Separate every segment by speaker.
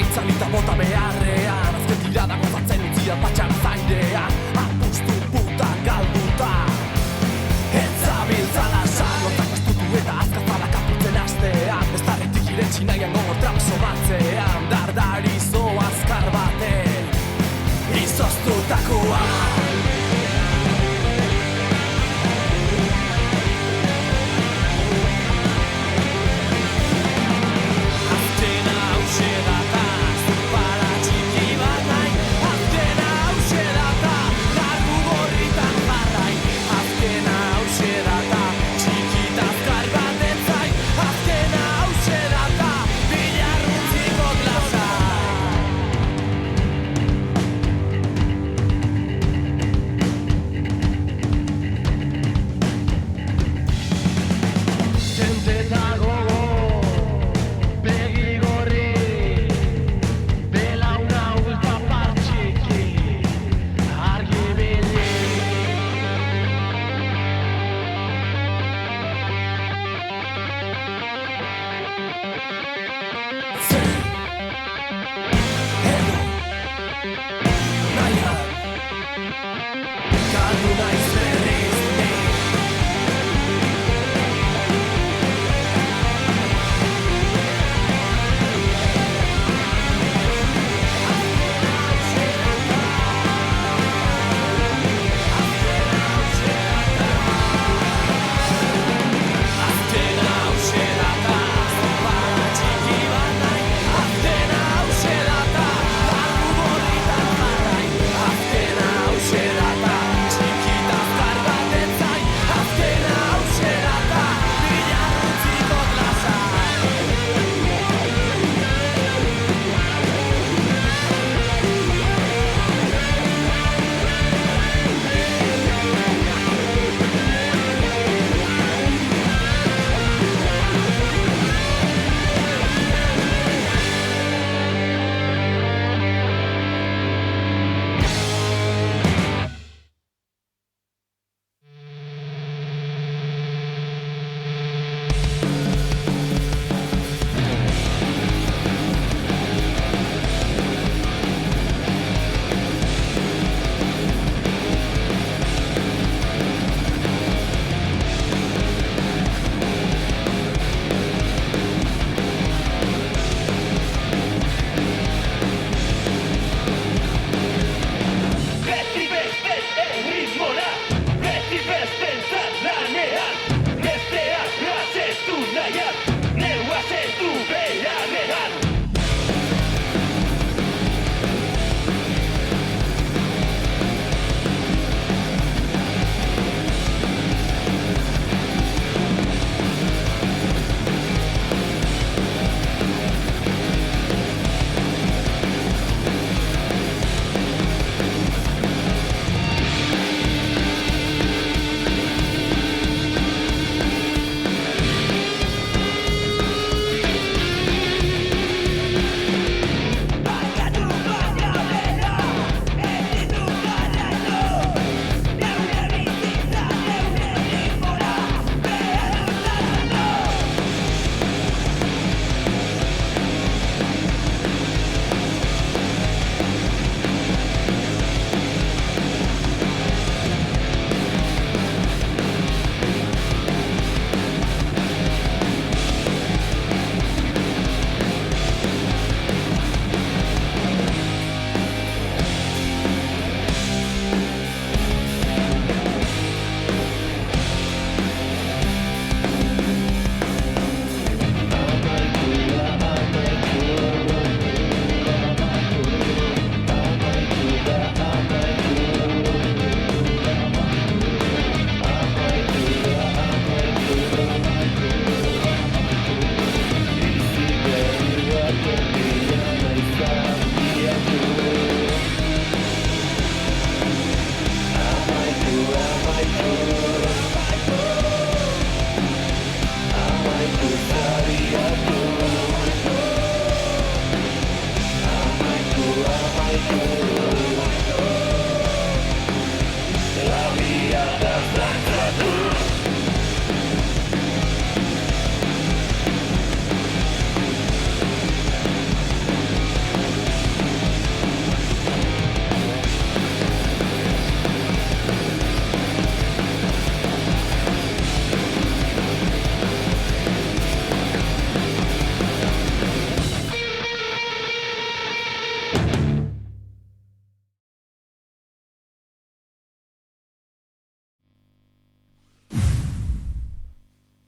Speaker 1: Itzalita bota beharrean azken tirada gozatzen utziat patxara zainean apustu puta galduta ez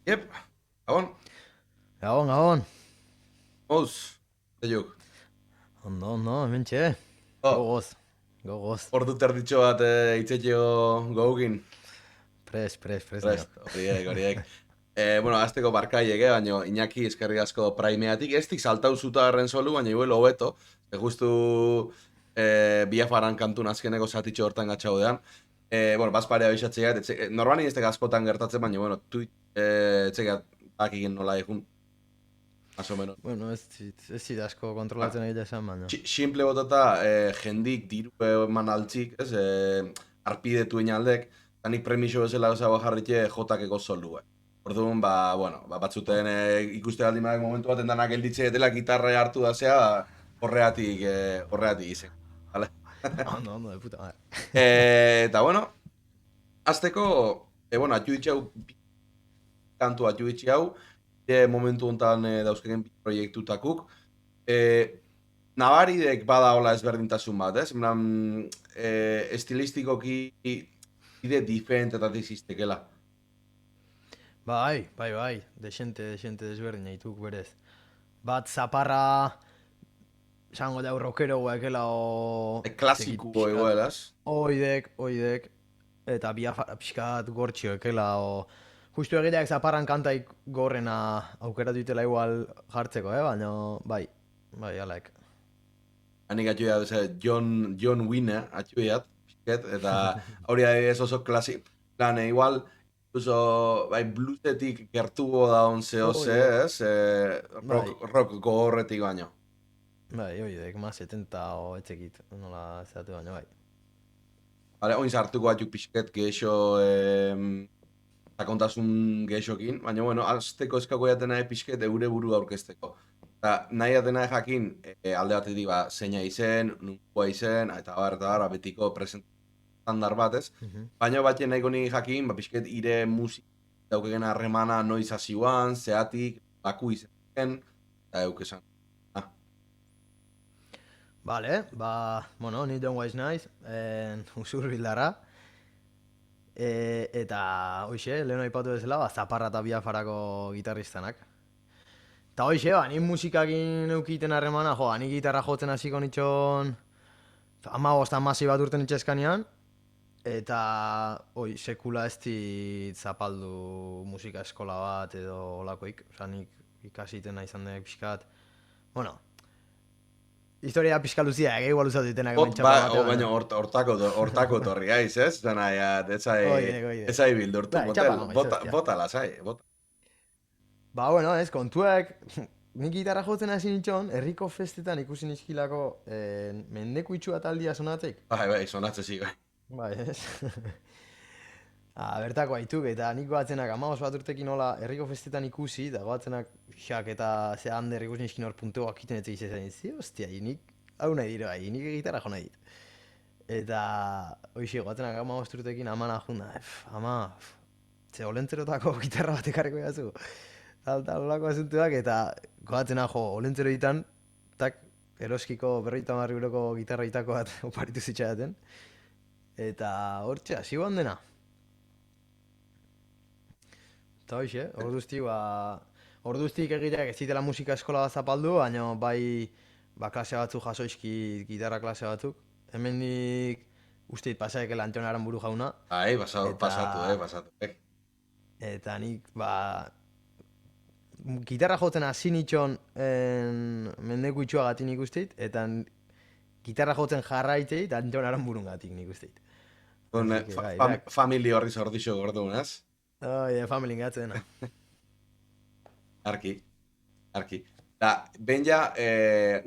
Speaker 2: Yep, gabon,
Speaker 3: Gabon, gabon.
Speaker 2: moz, zeiuk.
Speaker 3: Ondo, hementxe.
Speaker 2: Oh,
Speaker 3: Gogoz.
Speaker 2: ordu terditxo bat itzetio gogin.
Speaker 3: Prest nio.
Speaker 2: Prest, horiek. Bueno, azteko barkaiek, baina Iñaki eskerri asko praimeatik. Ez tik saltau zuta garren solu, baina igual hobeto. Justu biafaran kantun azkeneko zatitxo hortan gatxaudean. Bueno, bazparea bisatzea, normali ez askotan gertatzen, baina, bueno, tuit, etxegat bakikin nola egun. Más o menos.
Speaker 3: Bueno, ez zit asko kontrolatzen egitea esan, baina.
Speaker 2: Simple botata, jendik diru eman altzik, ez, arpidetu aldek, eta nik premiso bezala gauza jarritxe jotakeko soldu. Orduan, bueno, batzuten ikuste aldimak momentu baten danak gelditze dela gitarra hartu da zea, horreatik izen. Vale?
Speaker 3: Ondo, de puta madre.
Speaker 2: Eta, bueno, azteko, bueno, atxuditxe kantu atxuditxe hau, momentu honetan dauzkegen proiektutakuk, nabaridek bada hola ezberdintasun bat, ez? Estilistikoki ide diferentetatik ziztekela.
Speaker 3: Bai. Desente desberdin dituk berez. Bat zaparra esango da rockero guakela o...
Speaker 2: Klasiko igual, ez?
Speaker 3: Oidek. Eta biafara pixkat gortxio ekela o... Justu egiteak zaparran kantaik gorrena aukeratu ditela igual jartzeko, baina bai, alaik.
Speaker 2: Hanik atxuiat, John Winner atxuiat, eta hori ez oso klasik. Plan, igual, incluso, bai, bluesetik gertugo da onze, ez? Rock gogorretik baino.
Speaker 3: Bai, oidek, ma 70 o etxekit, nola zehatu baina, bai.
Speaker 2: Vale, oin sartuko atxuk pixket geixo, sakontasun geixokin, baina, bueno, azteko eskako jatena pixket eure buru aurkezteko. Eta nahi atena jakin alde batetik zeina izen, nunkoa izen, eta bar, betiko estandar bat, ez? Baina batien nahiko ni jakin, pixket ire musik daukegen harremana noiz hasiuan, zeatik, baku izen, eta eukesan.
Speaker 3: Vale, bueno, ni John Wise naiz, usur bildara. Eta, hoxe, lehen aipatu bezala, zaparra eta biafarako gitarristanak. Eta hoxe, ni musikakin eukiten harremana, ni gitarra jotzen hasiko nitxon 15 bat urten itxeskanean, eta sekula ez dit zapaldu musika eskola bat edo olakoik, nik ikasiten nahi izan dek pixkat. Bueno, historia pixka luzia, igual uzatu ditenak
Speaker 2: mentxapa bat. Baina hortako torri aiz, ez? Zena, ezai bildurtu, botala, zai, bota.
Speaker 3: Bueno, ez, kontuak, nik gitarra jotzen hasi nitxon, herriko festetan ikusi nizkilako mendeku itxua taldia sonatzek.
Speaker 2: Bai, sonatze bai.
Speaker 3: Bai, ez? Bertako haituk, eta nik goatzenak 15 bat urtekin nola herriko festetan ikusi, eta goatzenak xak eta ze hander ikusi nizkin hor puntuak iten ez egizien zen, hostia, nik hau nahi dira, nik gitarra jo nahi dit. Eta, hoxe, goatzenak 15 urtekin amana junda, ze olentzerotako gitarra bat ekarriko jazu. Eta lolako asuntuak, eta goatzena olentzero ditan, tak, eroskiko 50 euroko gitarra itako bat oparitu zitxaten. Eta hortxe, hasi guan dena. Eta hoxe, orduztik egiteak ez zitela musika eskola bat zapaldu, baina bai klase batzuk jasoizki gitarra klase batzuk. Hemendik usteit pasaekela Antonaren buru jauna.
Speaker 2: Bai, pasatu.
Speaker 3: Eta nik, gitarra jotzen hasi nitxon mendeku itxuagatik nik usteit, eta gitarra jotzen jarraitei eta Antonaren burungatik nik usteit.
Speaker 2: Famili horri zordixo gordu, ez?
Speaker 3: Family gatzen.
Speaker 2: Arki. Da, ben ja,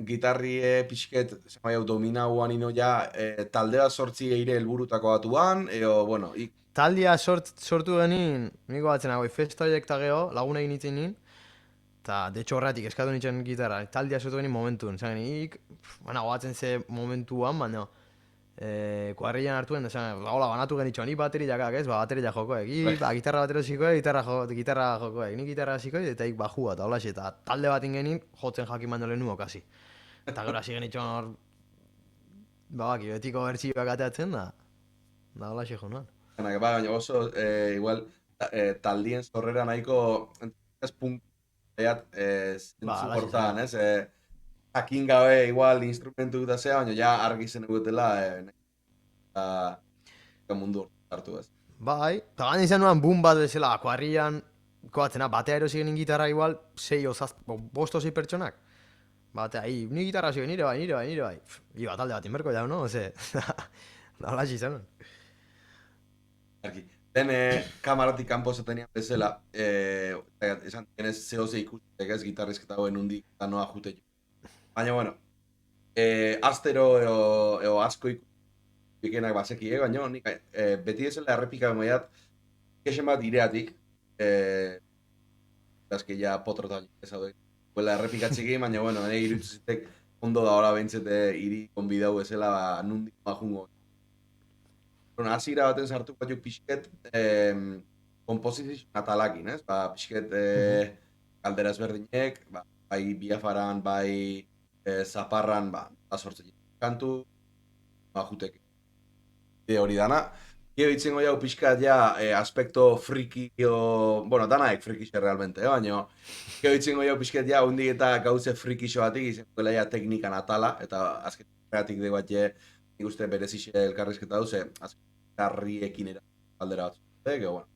Speaker 2: gitarri pixket, zemai hau dominauan ino ja, taldea sortzi eire helburutako batuan, bueno...
Speaker 3: Taldea sortu genin, niko batzen agoi, festa horiek eta geho, lagun egin itzen nien, eta, de hecho, horretik eskatu nintzen gitarra, taldea sortu genin momentuen, zan genik, goatzen ze momentuan, baina, kuadrillan hartuen, hola, banatu genitxo, ni bateriakak, ez, bateria jokoek, gitarra batero zikoek, gitarra jokoek, ni gitarra zikoek, eta ik bajua, eta hola, eta talde bat ingenin, jotzen jakin baino lehenu okasi. Eta gero hasi genitxo hor, betiko bertsioak ateatzen da hola, joan.
Speaker 2: Baina oso, igual, taldien zorrera nahiko ez punk zentzu
Speaker 3: alaxe
Speaker 2: hortan, ez? Jakin gabe igual instrumentu da zea, baina ja argi zen egotela mundu hartu ez.
Speaker 3: Bai, eta gaina izan nuan boom bat bezala, akuarrian, koatzena, batea erosi genin gitarra igual, 6 o 5 pertsonak. Batea, ni gitarra zigen, nire bai. Iba talde bat inberko jau, no? Ose, da alaxe izan nuen.
Speaker 2: Argi. Den kamaratik kanpo zetenian bezala, esan tenez zehose ikustek ez gitarrizketa hauen hundik eta noa jute jo. Baina, bueno, astero eo asko ikenak baseki, baina nik beti ezela errepika bemoiat, kesen bat ireatik, azke ja potrota ez hau huela errepikatzekin, baina, bueno, nire irutzitek ondo da hola behintzete iri konbidau ezela nundik majungo. Bueno, hasiera baten sartu batzuk pixket kompozizio atalakin, ez? Ba, pixket galdera ezberdinek, bai biafaran, bai zaparran, sortzen kantu, jutek. Hori dana. Gio itzengo jau pixkat ja aspekto friki, bueno, danaek frikixe realmente, baina gio itzengo jau pixkat ja hundik eta gauze frikixo batik, izango ja teknikan atala, eta azken kreatik de bat nik uste berezixe elkarrizketa duze, azken garriekin aldera batzu. Bueno.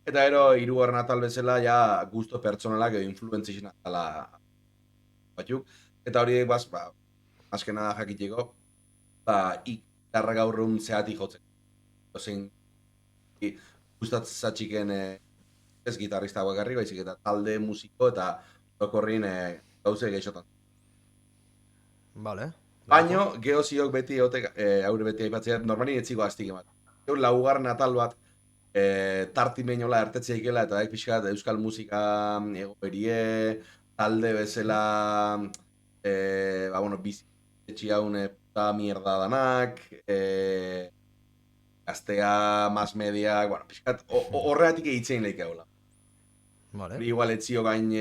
Speaker 2: Eta ero, hirugarren atal bezala, ja, gusto pertsonalak edo influenzixen atala batzuk. Eta hori baz, azkena da jakiteko, ikarra gaur egun zehatik jotzen. Ozein, gustatzatxiken ez gitarrista bakarri, baizik eta talde musiko eta orokorrin gauze geixotan.
Speaker 3: Vale.
Speaker 2: Baino, geoziok beti haure beti aipatzea, normali etziko aztik emat. Gero laugarren atal bat, tartimen jola ertetzea ikela, eta pixkat euskal musika egoerie, talde bezala, bueno, bizitxi haun puta mierda danak, gaztea, mas media, bueno, pixkat horreatik egitzein leike haula.
Speaker 3: Vale.
Speaker 2: Igual etzio gain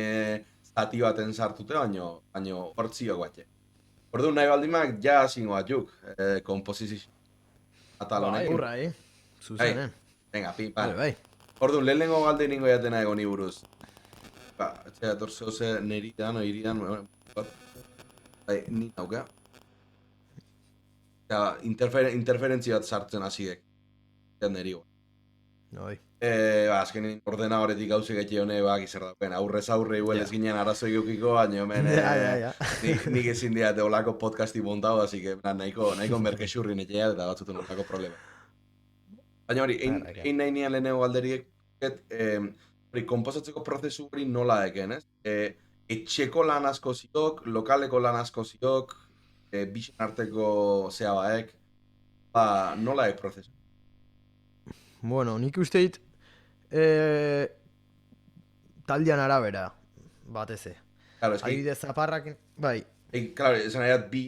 Speaker 2: zati baten sartute, baino hortzio guatxe. Orduan nahi baldimak ja zingo batzuk, kompozizio atal honek.
Speaker 3: Urra, zuzenen.
Speaker 2: Venga, pin-pan.
Speaker 3: Bai.
Speaker 2: Orduan, lehenengo galde ningo jatena egon buruz. Etxea dator zehose neridan, oiridan, bai, ni nauka. Interferentzi bat sartzen hasiek. Neri
Speaker 3: Bai.
Speaker 2: Azkenin ordena horretik gauze gaitxe hone gizar dauen. Aurrez aurre igual ez ginen arazoi eukiko, baina hemen nik ezin diate olako podcasti montau, así que nahiko merkexurrin etxea eta batzuten olako problema. Baina hori, egin nahi nian lehenengo galderiek, komposatzeko prozesu hori nola eken, ez? Etxeko lan asko ziok, lokaleko lan asko ziok, bixen arteko zea baek, nola ek prozesu?
Speaker 3: Bueno, nik uste dit taldean arabera, bateze.
Speaker 2: Claro, eski...
Speaker 3: Adibidez zaparrak, bai.
Speaker 2: Claro, esan nahiat bi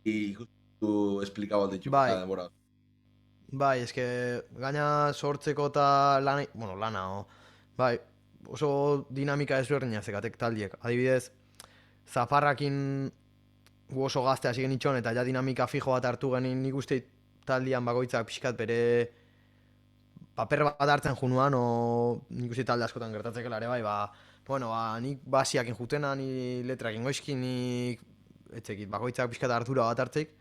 Speaker 2: ikustu esplikau alditxu.
Speaker 3: Bai. Bai, eske gaina sortzeko eta lana, bai, oso dinamika ezberdina zekatek taldiek. Adibidez, zaparrakin oso gazte hasi genitxon eta ja dinamika fijo bat hartu genin nik uste taldian bakoitzak pixkat bere paper bat hartzen junuan, nik uste talde askotan gertatzekela ere bai, nik basiakin jutena, ni letrakin goizkin, nik etzekit, bakoitzak pixkat hartura bat hartzeik.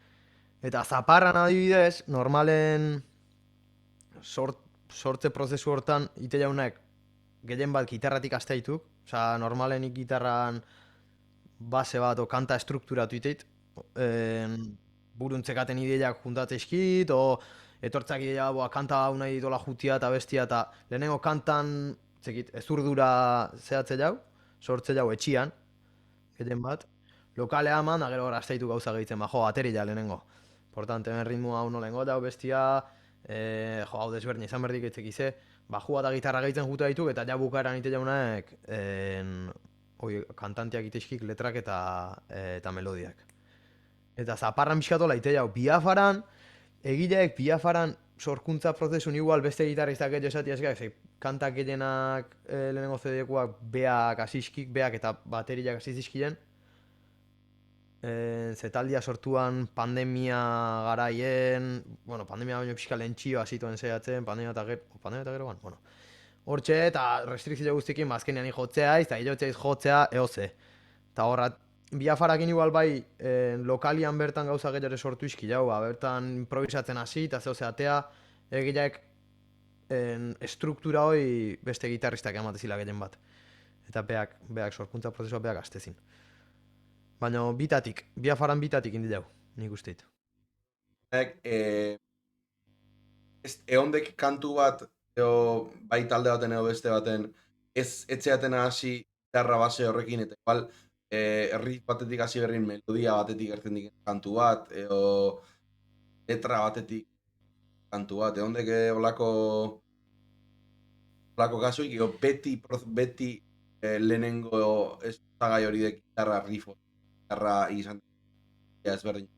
Speaker 3: Eta zaparran adibidez, normalen sortze prozesu hortan, ite jaunek gehien bat gitarratik asteituk, osea, normalen nik gitarran base bat o kanta estrukturatu iteit, buruntzekaten ideiak juntatzeizkit, etortzak ideia, kanta hau nahi dola jutia eta bestia, eta lehenengo kantan, ezurdura zehatze jau, sortze jau etxian, gehien bat, lokalea eman, da gero asteitu gauza gehitzen, aterila lehenengo. Portante, hemen ritmo hau nolengo eta bestia, hau desberdin izan berdik etzekize, bajua eta gitarra gehitzen juta dituk, eta ja bukaeran ite jaunak kantantiak itezkik letrak eta melodiak. Eta zaparran bizkatola ite jau, biafaran, egileek biafaran sorkuntza prozesun igual beste gitarristak edo esatiaz gaik, kantak gehienak lehenengo CD-koak beak asizkik, beak eta bateriak asizizkien, zetaldia sortuan pandemia garaien, bueno, pandemia baino pixka lentxioa zituen zehatzen, pandemia eta gero, bueno. Hortxe, eta restrikzio guztiekin, azkenean jotzea, eta hilotzea jotzea, eoze. Eta horra, biafarakin igual bai, lokalian bertan gauza gehiago sortu izki jau, bertan improvisatzen hasi, eta zehatea, egileak estruktura hoi beste gitarristak ematezila gehien bat. Eta beak sorkuntza prozesua beak astezin. Baina biafaran bitatik indi jau, nik usteit.
Speaker 2: Eondek kantu bat, bai talde baten edo beste baten, etxeaten hasi gitarra base horrekin, eta igual, riff batetik hasi berrin melodia batetik gertzen diken kantu bat, edo letra batetik kantu bat, eondek olako kasuik, beti lehenengo eztagai hori de gitarra riff, gitarra izan ezberdin.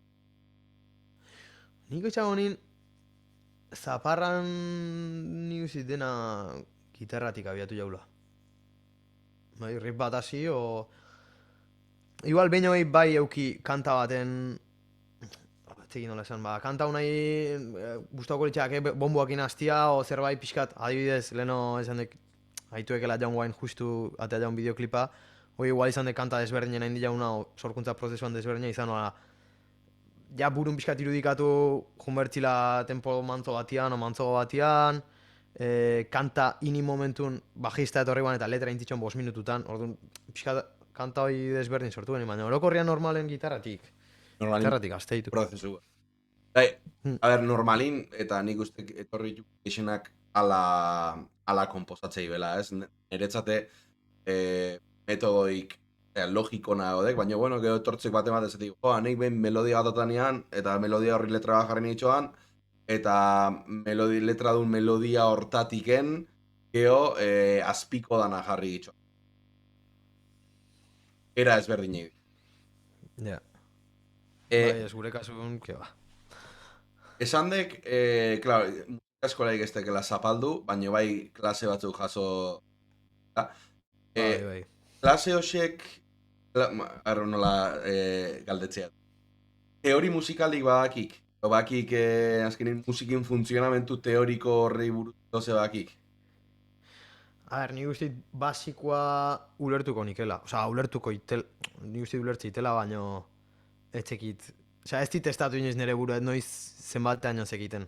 Speaker 3: Niko itxago nin, zaparran nik usit dena gitarratik abiatu jaula. Bai, riff bat hasi, igual behin hori bai euki kanta baten, txekin nola esan, kanta honai gustauko litxak bomboakin hastia, o zerbait pixkat, adibidez, leheno esan dek, haituekela jaun guain justu atea jaun bideoklipa, hori igual izan dek kanta desberdinen hain jauna, sorkuntza prozesuan desberdina izan, ja burun pixkat irudikatu junbertzila tempo mantzo batian, o mantzo batian, kanta ini momentun bajista etorri guan eta letra intzitxon 5 minututan, orduan pixkat kanta hori desberdin sortu geni, baina orokorrian normalen gitarratik azteitu.
Speaker 2: Prozesu. A ber, normalin, eta nik uste etorri gixenak ala komposatzei bela, ez? Niretzate metodoik logikona godek, baina bueno, gero etortzek bate bat ezatik, nik behin melodia bat atanean, eta melodia horri letra bat jarri nitxoan, eta letra duen melodia hortatiken, gero azpiko dana jarri ditxo. Era ezberdinei.
Speaker 3: Ja. Bai, ez gure kasun, ke ba.
Speaker 2: Esan dek, claro, musika eskolaik ez tekela zapaldu, baina bai klase batzuk jaso.
Speaker 3: Bai.
Speaker 2: Klase hoxek, arro nola galdetzea. Teori musikalik badakik, bakik azkenin musikin funtzionamentu teoriko horri buruz doze bakik.
Speaker 3: A ber, nik uste basikoa ulertuko nikela. Osa, nik uste ulertze itela, baino etxekit. Osa, ez dit testatu inoiz nire buru, noiz zenbatean joz egiten.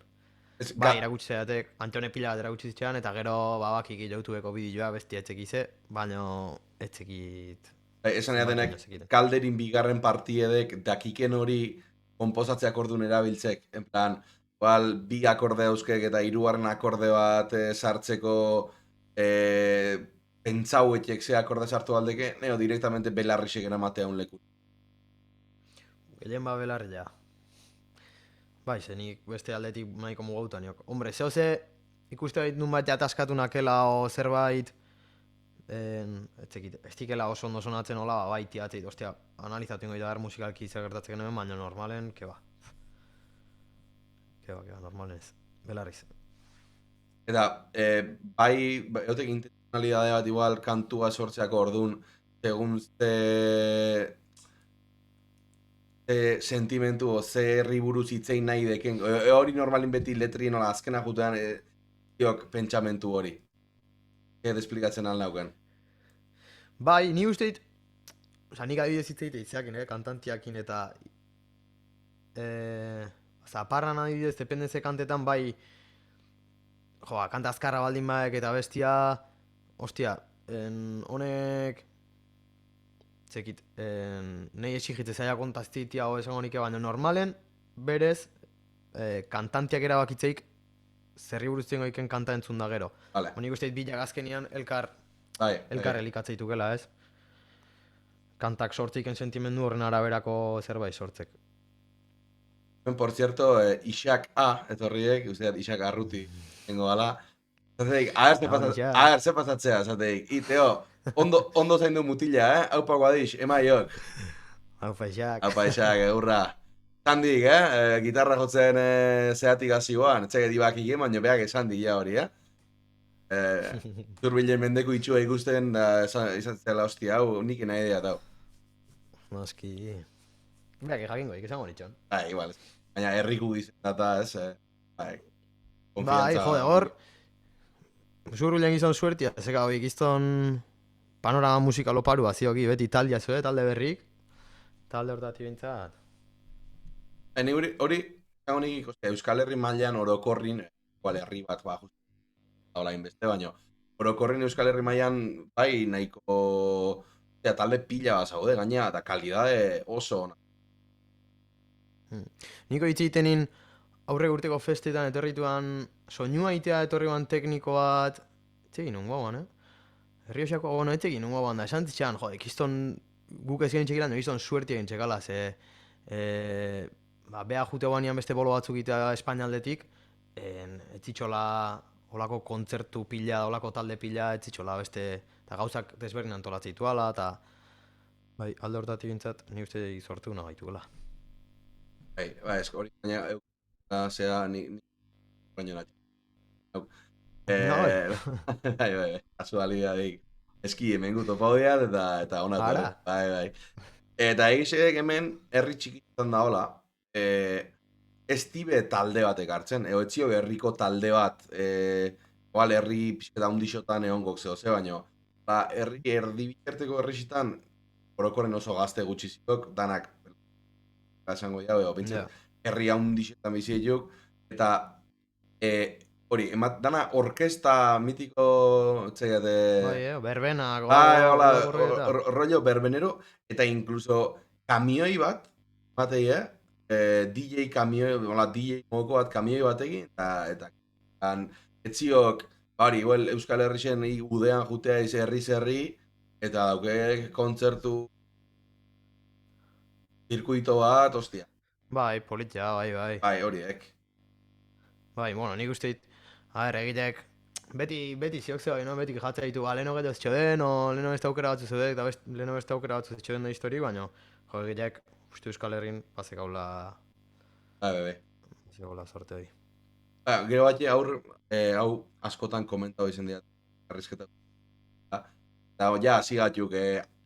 Speaker 3: Bai, erakutsi zeatek, Antone pila bat erakutsi zitzean, eta gero babakik YouTubeko bideoa besti etxekize, baino etxekit.
Speaker 2: Esan edatenek, kalderin bigarren partiedek dakiken hori komposatzeak orduan erabiltzek. En plan, bi akorde euskek eta 3. akorde bat sartzeko pentsauetxek ze akorde sartu aldeke, neo directamente belarrixek eramatea un leku.
Speaker 3: Gehien ba belarri ja. Bai, zenik beste aldetik nahiko mugautan jok. Hombre, zehoze ikuste bait nun bat jataskatu nakela o zerbait ez dikela oso ondo sonatzen hola, bai tiatzeit, ostia, analizatu ingo da musikalki zer gertatzen genuen, baina normalen, ke ba, normalen ez, belarriz.
Speaker 2: Eta, bai, eotek intencionalidade bat igual kantua sortzeako orduan, segun ze sentimentu o ze herri buruz hitzein nahi deken, hori normalin beti letrien ola azkena jutean pentsamentu hori. Desplikatzen alnauken.
Speaker 3: Bai, ni usteit, oza, nik adibidez hitzeite itzeakin, kantantiakin eta zaparran adibidez, dependenze kantetan bai, kanta azkarra baldin baek eta bestia, ostia, honek, zekit, nahi exigitze zaila kontaztitia o esango nike, baina normalen, berez, kantantiak erabakitzeik, zerri buruztzen goiken kanta entzun da gero.
Speaker 2: Vale.
Speaker 3: Nik usteit bilak azkenian elkar elikatzeituela, ez? Kantak sortziken sentimendu horren araberako zerbait sortzek.
Speaker 2: Por cierto, Ixak A, etorriek, usteat Ixak Arruti, tengo gala. Zateik, a ver, ze pasatzea, zateik. Teo, ondo zaindu mutila, Aupa guadix, emaiok.
Speaker 3: Aupa Ixak.
Speaker 2: Aupa Ixak, eurra. Zandik, gitarra jotzen zeatik azioan, etxeke dibakik baina beak esan dila hori, Zurbilen mendeko itxua ikusten, izan zela hostia, hau, nik nahi dira, tau.
Speaker 3: Noski. Berak jakingo, izango nitxon.
Speaker 2: Bai, igual. Baina herriku izan da, ez, bai,
Speaker 3: Bai,
Speaker 2: konfiantza.
Speaker 3: jode, hor, zurrulen gizon suertia, zeka hoi gizton panorama musikalo parua zioki, beti taldia zue, talde berrik, talde hortatik bintzat.
Speaker 2: Ni hori, nik Euskal Herri mailan orokorrin, igual herri bat, ba, just, hola inbeste, baino, orokorrin Euskal Herri mailan, bai, nahiko, talde pila bat zaude, gaina, eta kalidade oso ona.
Speaker 3: Niko hitz egitenin aurre urteko festetan etorrituan soinua itea etorri ban tekniko bat, etxegin nungo ban, Herriosako, bueno, etxegin nungo ban da, esan txan, jode, kiston guk ez genitxek iran, kiston suerti egin txekala, ze, bea jute guanian beste bolo batzuk itea Espainialdetik, etzitxola olako kontzertu pila, olako talde pila, etzitxola beste, eta gauzak desberdin antolatzea ituala, eta bai, alde hortatik bintzat, ni uste sortu nahi gaituela.
Speaker 2: Bai, ez, hori, baina, zera, ni baino nahi. Bai, kasualidadik. Eski hemen guto paudeat eta ona
Speaker 3: Ara.
Speaker 2: Bai. Eta egisek hemen herri txikitan da hola, ez tibe talde batek hartzen, etzio herriko talde bat, igual herri pixketa hundixotan egon zeo, ze baino, herri erdi bikerteko herrisitan, orokorren oso gazte gutxi zikok, danak, esango jau, pintzen, herri hundixetan bizietjuk, eta hori, dana orkesta mitiko txegate...
Speaker 3: Bai, berbenak,
Speaker 2: Bai, hola, rollo berbenero, eta incluso kamioi bat, DJ kamioi, hola, DJ moko bat kamioi batekin, eta etziok, bari, Euskal Herrixen udean jutea ize herri, eta dauke kontzertu zirkuito bat, ostia.
Speaker 3: Bai, politia, bai.
Speaker 2: Bai, horiek.
Speaker 3: Bai, bueno, nik uste dit, egitek, beti ziok zeu, no? Beti jatzea ditu, leheno gehiago zitxoden, o leheno beste aukera batzu zedek, eta leheno beste aukera batzu zitxoden da histori, baina, jo, egitek, uste Euskal Herrin, pasek haula...
Speaker 2: Bai.
Speaker 3: Zegoela sorte hori.
Speaker 2: Gero bat, hau askotan komentau izan dira, arrizketa. Eta, ja, zigatuk,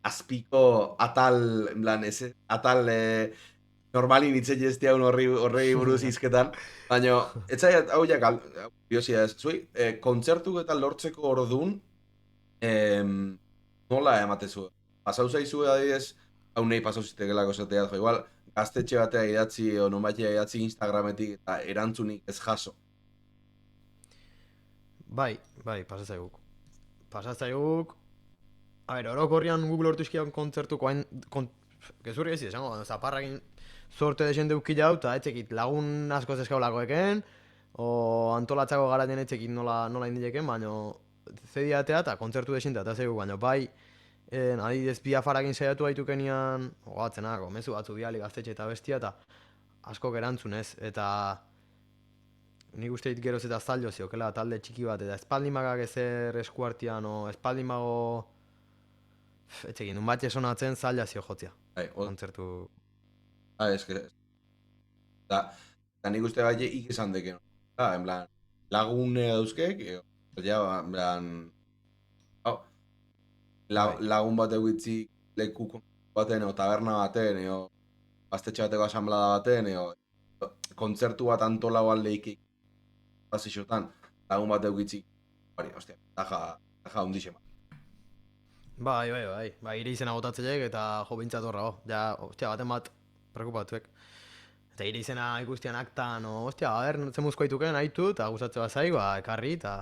Speaker 2: azpiko atal, en plan, atal normalin itzen jeztia horrei buruz izketan, baina, etzai, hau ja, biozia ez, zui, kontzertuk eta lortzeko orduan, nola ematezu? Pasau zaizu adibidez, hau nahi pasau zitegelako zatea, jo, igual, gaztetxe batea idatzi, o non batea idatzi Instagrametik, eta erantzunik ez jaso.
Speaker 3: Bai, pasatzaiguk. A ber, orokorrian Google lortu izkian kontzertuko hain... Gezurri ez izango, zaparrakin sorte desen deukila hau, eta etxekit lagun asko zeskaulakoeken, o antolatzako garaten etxekit nola indileken, baina zediatea eta kontzertu desinta eta zeigu, baina bai, adidez biafarakin saiatu haitukenean, ogatzenako, mezu batzu biali gaztetxe eta bestia, eta askok erantzunez, eta nik uste dit geroz eta zailo ziokela talde txiki bat, eta espaldimagak ezer eskuartian, o espaldimago... Etxekin, un bat esonatzen zaila zio jotzia. Kontzertu...
Speaker 2: esker. Eta nik uste bat ikizan deken. En plan, lagune dauzkek, en plan... Lagun bat egitzi leku baten, o taberna baten, o gaztetxe bateko asamblada baten, o kontzertu bat antolau aldeikik bazixotan, lagun bat egitzi, ostia, taja hundixema.
Speaker 3: Bai, ire izena botatzeek eta jo bintzat horra, ostia, baten bat preokupatuek. Eta ire izena ikustian aktan, ostia, zen muzko haituken, haitu, eta guztatze bat zaigu, ekarri, eta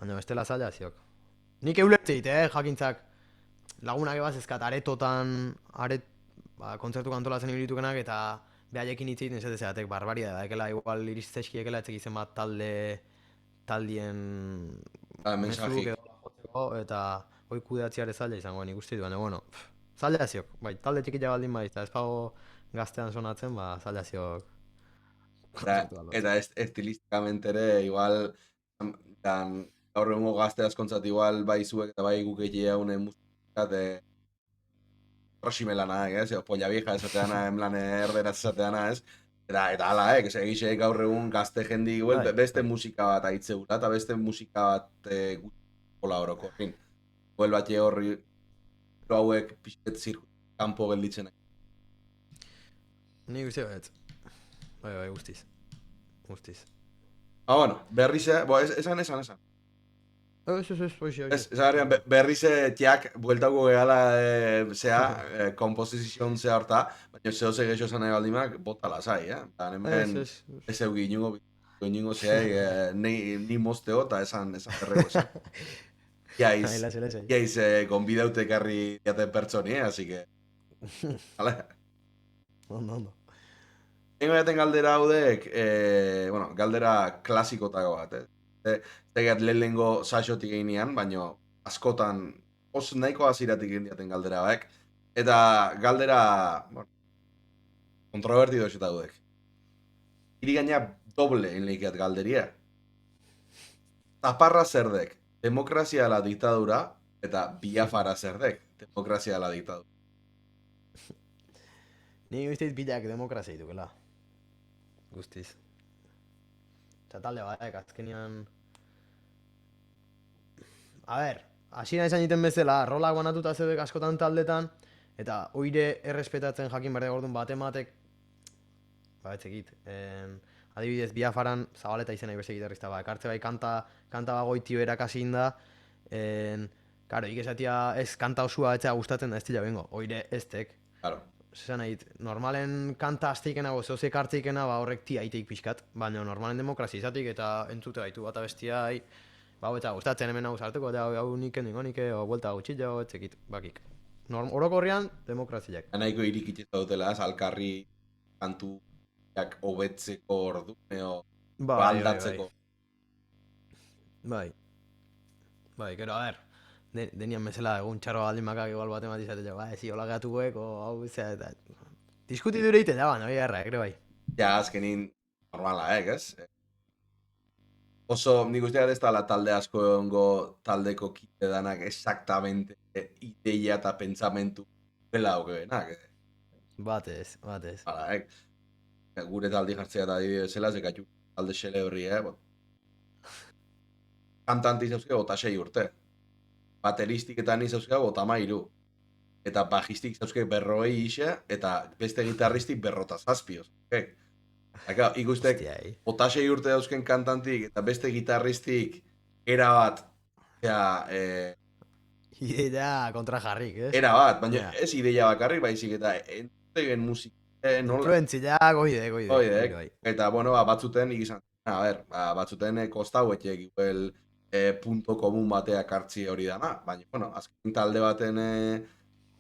Speaker 3: baina bestela zaila ziok. Nik eulertzeit, jakintzak lagunak ebaz ezkat aretotan, kontzertu kantolatzen ibilitukenak, eta behaiekin hitz egiten esatezeatek barbaria da, ekela igual iristzeski ekela etzek izen bat taldien mesuk edo jotzeko, eta hoi kudeatziare zaila izango nik uste du, baina, bueno, zaila ziok, bai, talde txikila baldin bai, eta ez pago gaztean sonatzen, zaila ziok.
Speaker 2: Eta estilistikamente ere, igual, gaur egungo gazte askontzat igual bai zuek eta bai guk egia une musikat rosimelana, ez? Polla vieja esateana, en plan erderaz esateana, ez? Eta ala, egise gaur egun gazte jendi beste musika bat aitzeula, eta beste musika bat gola orokorrin. Goel bat horri hauek pixet zirku kanpo gelditzen.
Speaker 3: Ni uste baietz. Bai, guztiz.
Speaker 2: Bueno, berriz, esan.
Speaker 3: Ez, hoxe.
Speaker 2: Esan berriz tiak bueltako gehala, komposizion ze harta, baina zeo ze gexo esan nahi baldimak, bota lasai, Eta hemen, ez eugi inungo zehai, ni mozteo eta esan berrego esan. Iaiz, gonbidaute ekarri diaten pertsoni, así que... Hala.
Speaker 3: Ondo.
Speaker 2: Tengo jaten galdera haudek, galdera klasikotako bat, Zegat lehenengo saixotik eginean, baina askotan nahiko aziratik egin diaten galdera baek. Eta galdera, kontrovertido eseta haudek. Hiri gaina doble enleikiat galderia. Zaparra zerdek, demokrazia la diktadura, eta Biafara zerdek, demokrazia la diktadura.
Speaker 3: Ni usteet bilak demokrazia ditukela. Guztiz. Eta talde batek, azkenian... A ber, hasieran esan egiten bezala, rolak banatuta zeudek askotan taldetan, eta oire errespetatzen jakin berde gordun batematek, etzekit, adibidez, Biafaran Zabaleta izena ibeste gitarrista ekartze bai kanta bagoitio erakasin da, karo, ikesatia ez kanta osua etzea gustatzen da ez dila bengo, oire eztek.
Speaker 2: Claro.
Speaker 3: Zesan nahi, normalen kanta azteikena, zehozek hartzeikena, horrek tiaiteik pixkat, baina normalen demokrazia izatik eta entzute baitu bat abestia, eta gustatzen hemen hau sartuko, eta hau niken dingonike, o buelta gutxillo, etzekit, bakik. Orokorrean, demokraziak.
Speaker 2: Nahiko irikitza dutela, alkarri kantuak hobetzeko ordu, baldatzeko.
Speaker 3: Bai, gero, a ber, denian bezala egun txarro baldin makak igual bat ematizatea, ezi hola gatukoek, hau zera, eta... Diskuti dure iten da, bai, bai.
Speaker 2: Ja, azkenin normala, ez? Oso, nik usteat ez da talde asko egongo taldeko kide danak exactamente ideia eta pentsamentu dela hogenak.
Speaker 3: Batez.
Speaker 2: Hala, gure taldi jartzea eta adibidez zela, zekatxu talde xelebri, Kantanti zauzke bota 6 urte. Bateristik eta ni zauzke bota 13. Eta bajistik zauzke 40 ise, eta beste gitarristik 57. Eka, ikustek, bota 6 urte dauzken kantantik eta beste gitarristik erabat,
Speaker 3: Ideia kontra jarrik, ez?
Speaker 2: Erabat, baina ez ideia bakarrik, baizik eta entzuten musik.
Speaker 3: Influentziak, oide.
Speaker 2: Eta, batzuten, ikizan, batzuten kostau etxek, igual, punto komun bateak hartzi hori dana, baina, azken talde baten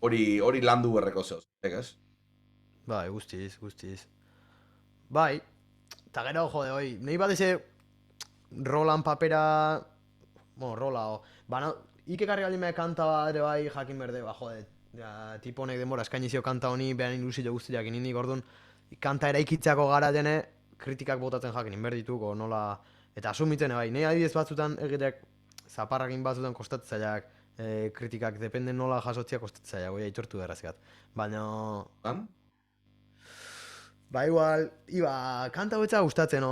Speaker 2: hori landu berreko zehoz, ez?
Speaker 3: Bai, guztiz. Bai, eta gero, jode, nahi bat eze rolan papera, ikekarri galdin behar kanta bat ere bai jakin berde, jode, tipo honek denbora eskainizio kanta honi, behan ilusio guztiak inindik, orduan, kanta eraikitzako gara dene, kritikak botatzen jakin inberdituko, nola, eta asumitzen bai, nahi adibidez batzutan egitek, zaparrakin batzutan kostatzaileak, kritikak, depende nola jasotzia kostatzaileak, goi aitortu derrazkat, baina... Ba, igual, kanta hobetza gustatzen,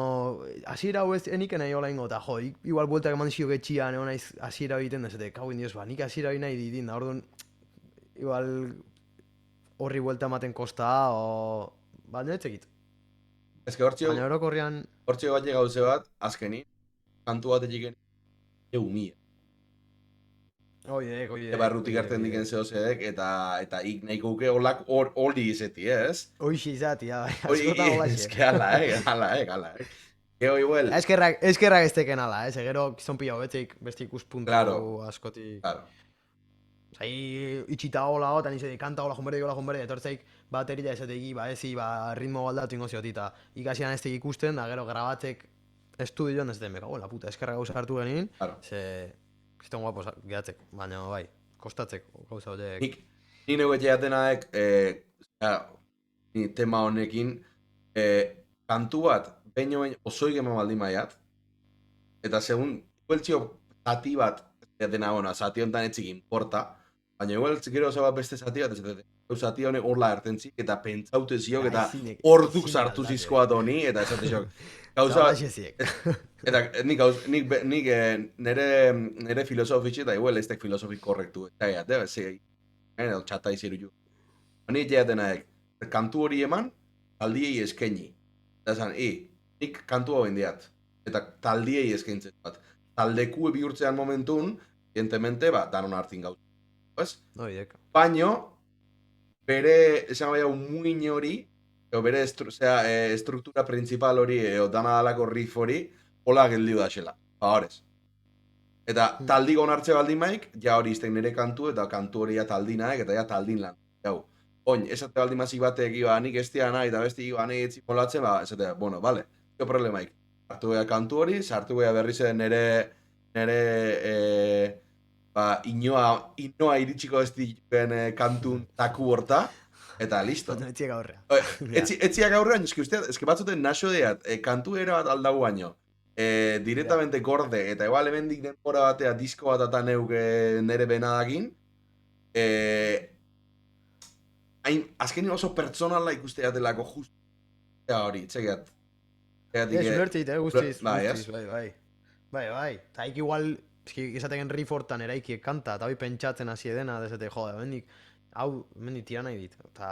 Speaker 3: hasiera hau ez eniken nahi hola ingo, eta igual bueltak eman dizio getxian, egon naiz hasiera egiten da, zete, kau indioz, nik hasiera egin nahi ditin, da, orduan, igual, horri buelta ematen kosta, baina ez egit.
Speaker 2: Ez que hortxio bat gauze bat, azkeni, kantu bat egin, mila.
Speaker 3: Oide.
Speaker 2: Barrutik hartzen diken zehozedek, eta ik nahiko uke holak hori izeti, ez?
Speaker 3: Hoixi izati, askotan hola xe.
Speaker 2: Eske ala. Gero igual...
Speaker 3: Eskerrak ez teken ala, gero gizon pila hobetzeik beste ikuspuntu askoti...
Speaker 2: Claro.
Speaker 3: Zai, itxita hola, eta nizeti, kanta hola jonberde, etortzeik baterita ezateki, ritmo baldatu ingo zioti, eta ikasian ez ikusten, da gero grabatzek estudioan ez den, la puta, eskerrak gauza hartu genin, Kriston guapo gehatzek, baina bai, kostatzek gauza horiek.
Speaker 2: Ni negoetia jatenaek, tema honekin, kantu bat, baino osoik eman baldin maiat, eta segun, igueltzio zati bat, jatena ona, zati honetan etzik importa, baina igual gero bat beste zati bat, zati honek horla ertentzik, eta pentsaute ziok, eta orduk sartu zizkoat honi, eta esate ziok. Gauza eta nik nire filosofitxe eta igual eztek filosofik korrektu. Eta txata iziru ju. Ni jatenaek, kantu hori eman, taldiei eskaini. Eta esan, nik kantu hau indiat. Eta taldiei eskaintzen bat. Taldekue bihurtzean momentun, evidentemente, danon hartin gauz. Ez?
Speaker 3: Oidek.
Speaker 2: Baino, bere, esan bai hau, muin hori, edo bere estruktura principal hori, edo dana dalako riff hori, hola geldiu da xela. Horez. Eta taldik onartze baldin maik, ja hori izten nire kantu, eta kantu hori ja taldinaek, eta ja taldin lan. Jau. Oin, esate baldin mazik batek nik estia nahi, eta besti nahi etzi molatzen, esate, bueno, vale, jo problemaik. Sartu beha kantu hori, sartu beha berri zen nire inoa iritsiko ez dituen kantun taku horta, eta listo.
Speaker 3: Etziak aurrea.
Speaker 2: Etziak aurrean, eski batzuten naso deat, kantu era bat aldau baino. Directamente gorde, eta igual hemendik denbora batea disko bat eta neuke nire benadakin, azkenin oso pertsonala ikuste jatelako just hori, txekeat.
Speaker 3: Ulertzeit, guztiz,
Speaker 2: bai.
Speaker 3: Bai. Eta haik igual, izateken riff hortan eraiki kanta, eta hoi pentsatzen hasi edena, desete, jode, mendik tira nahi dit. Eta,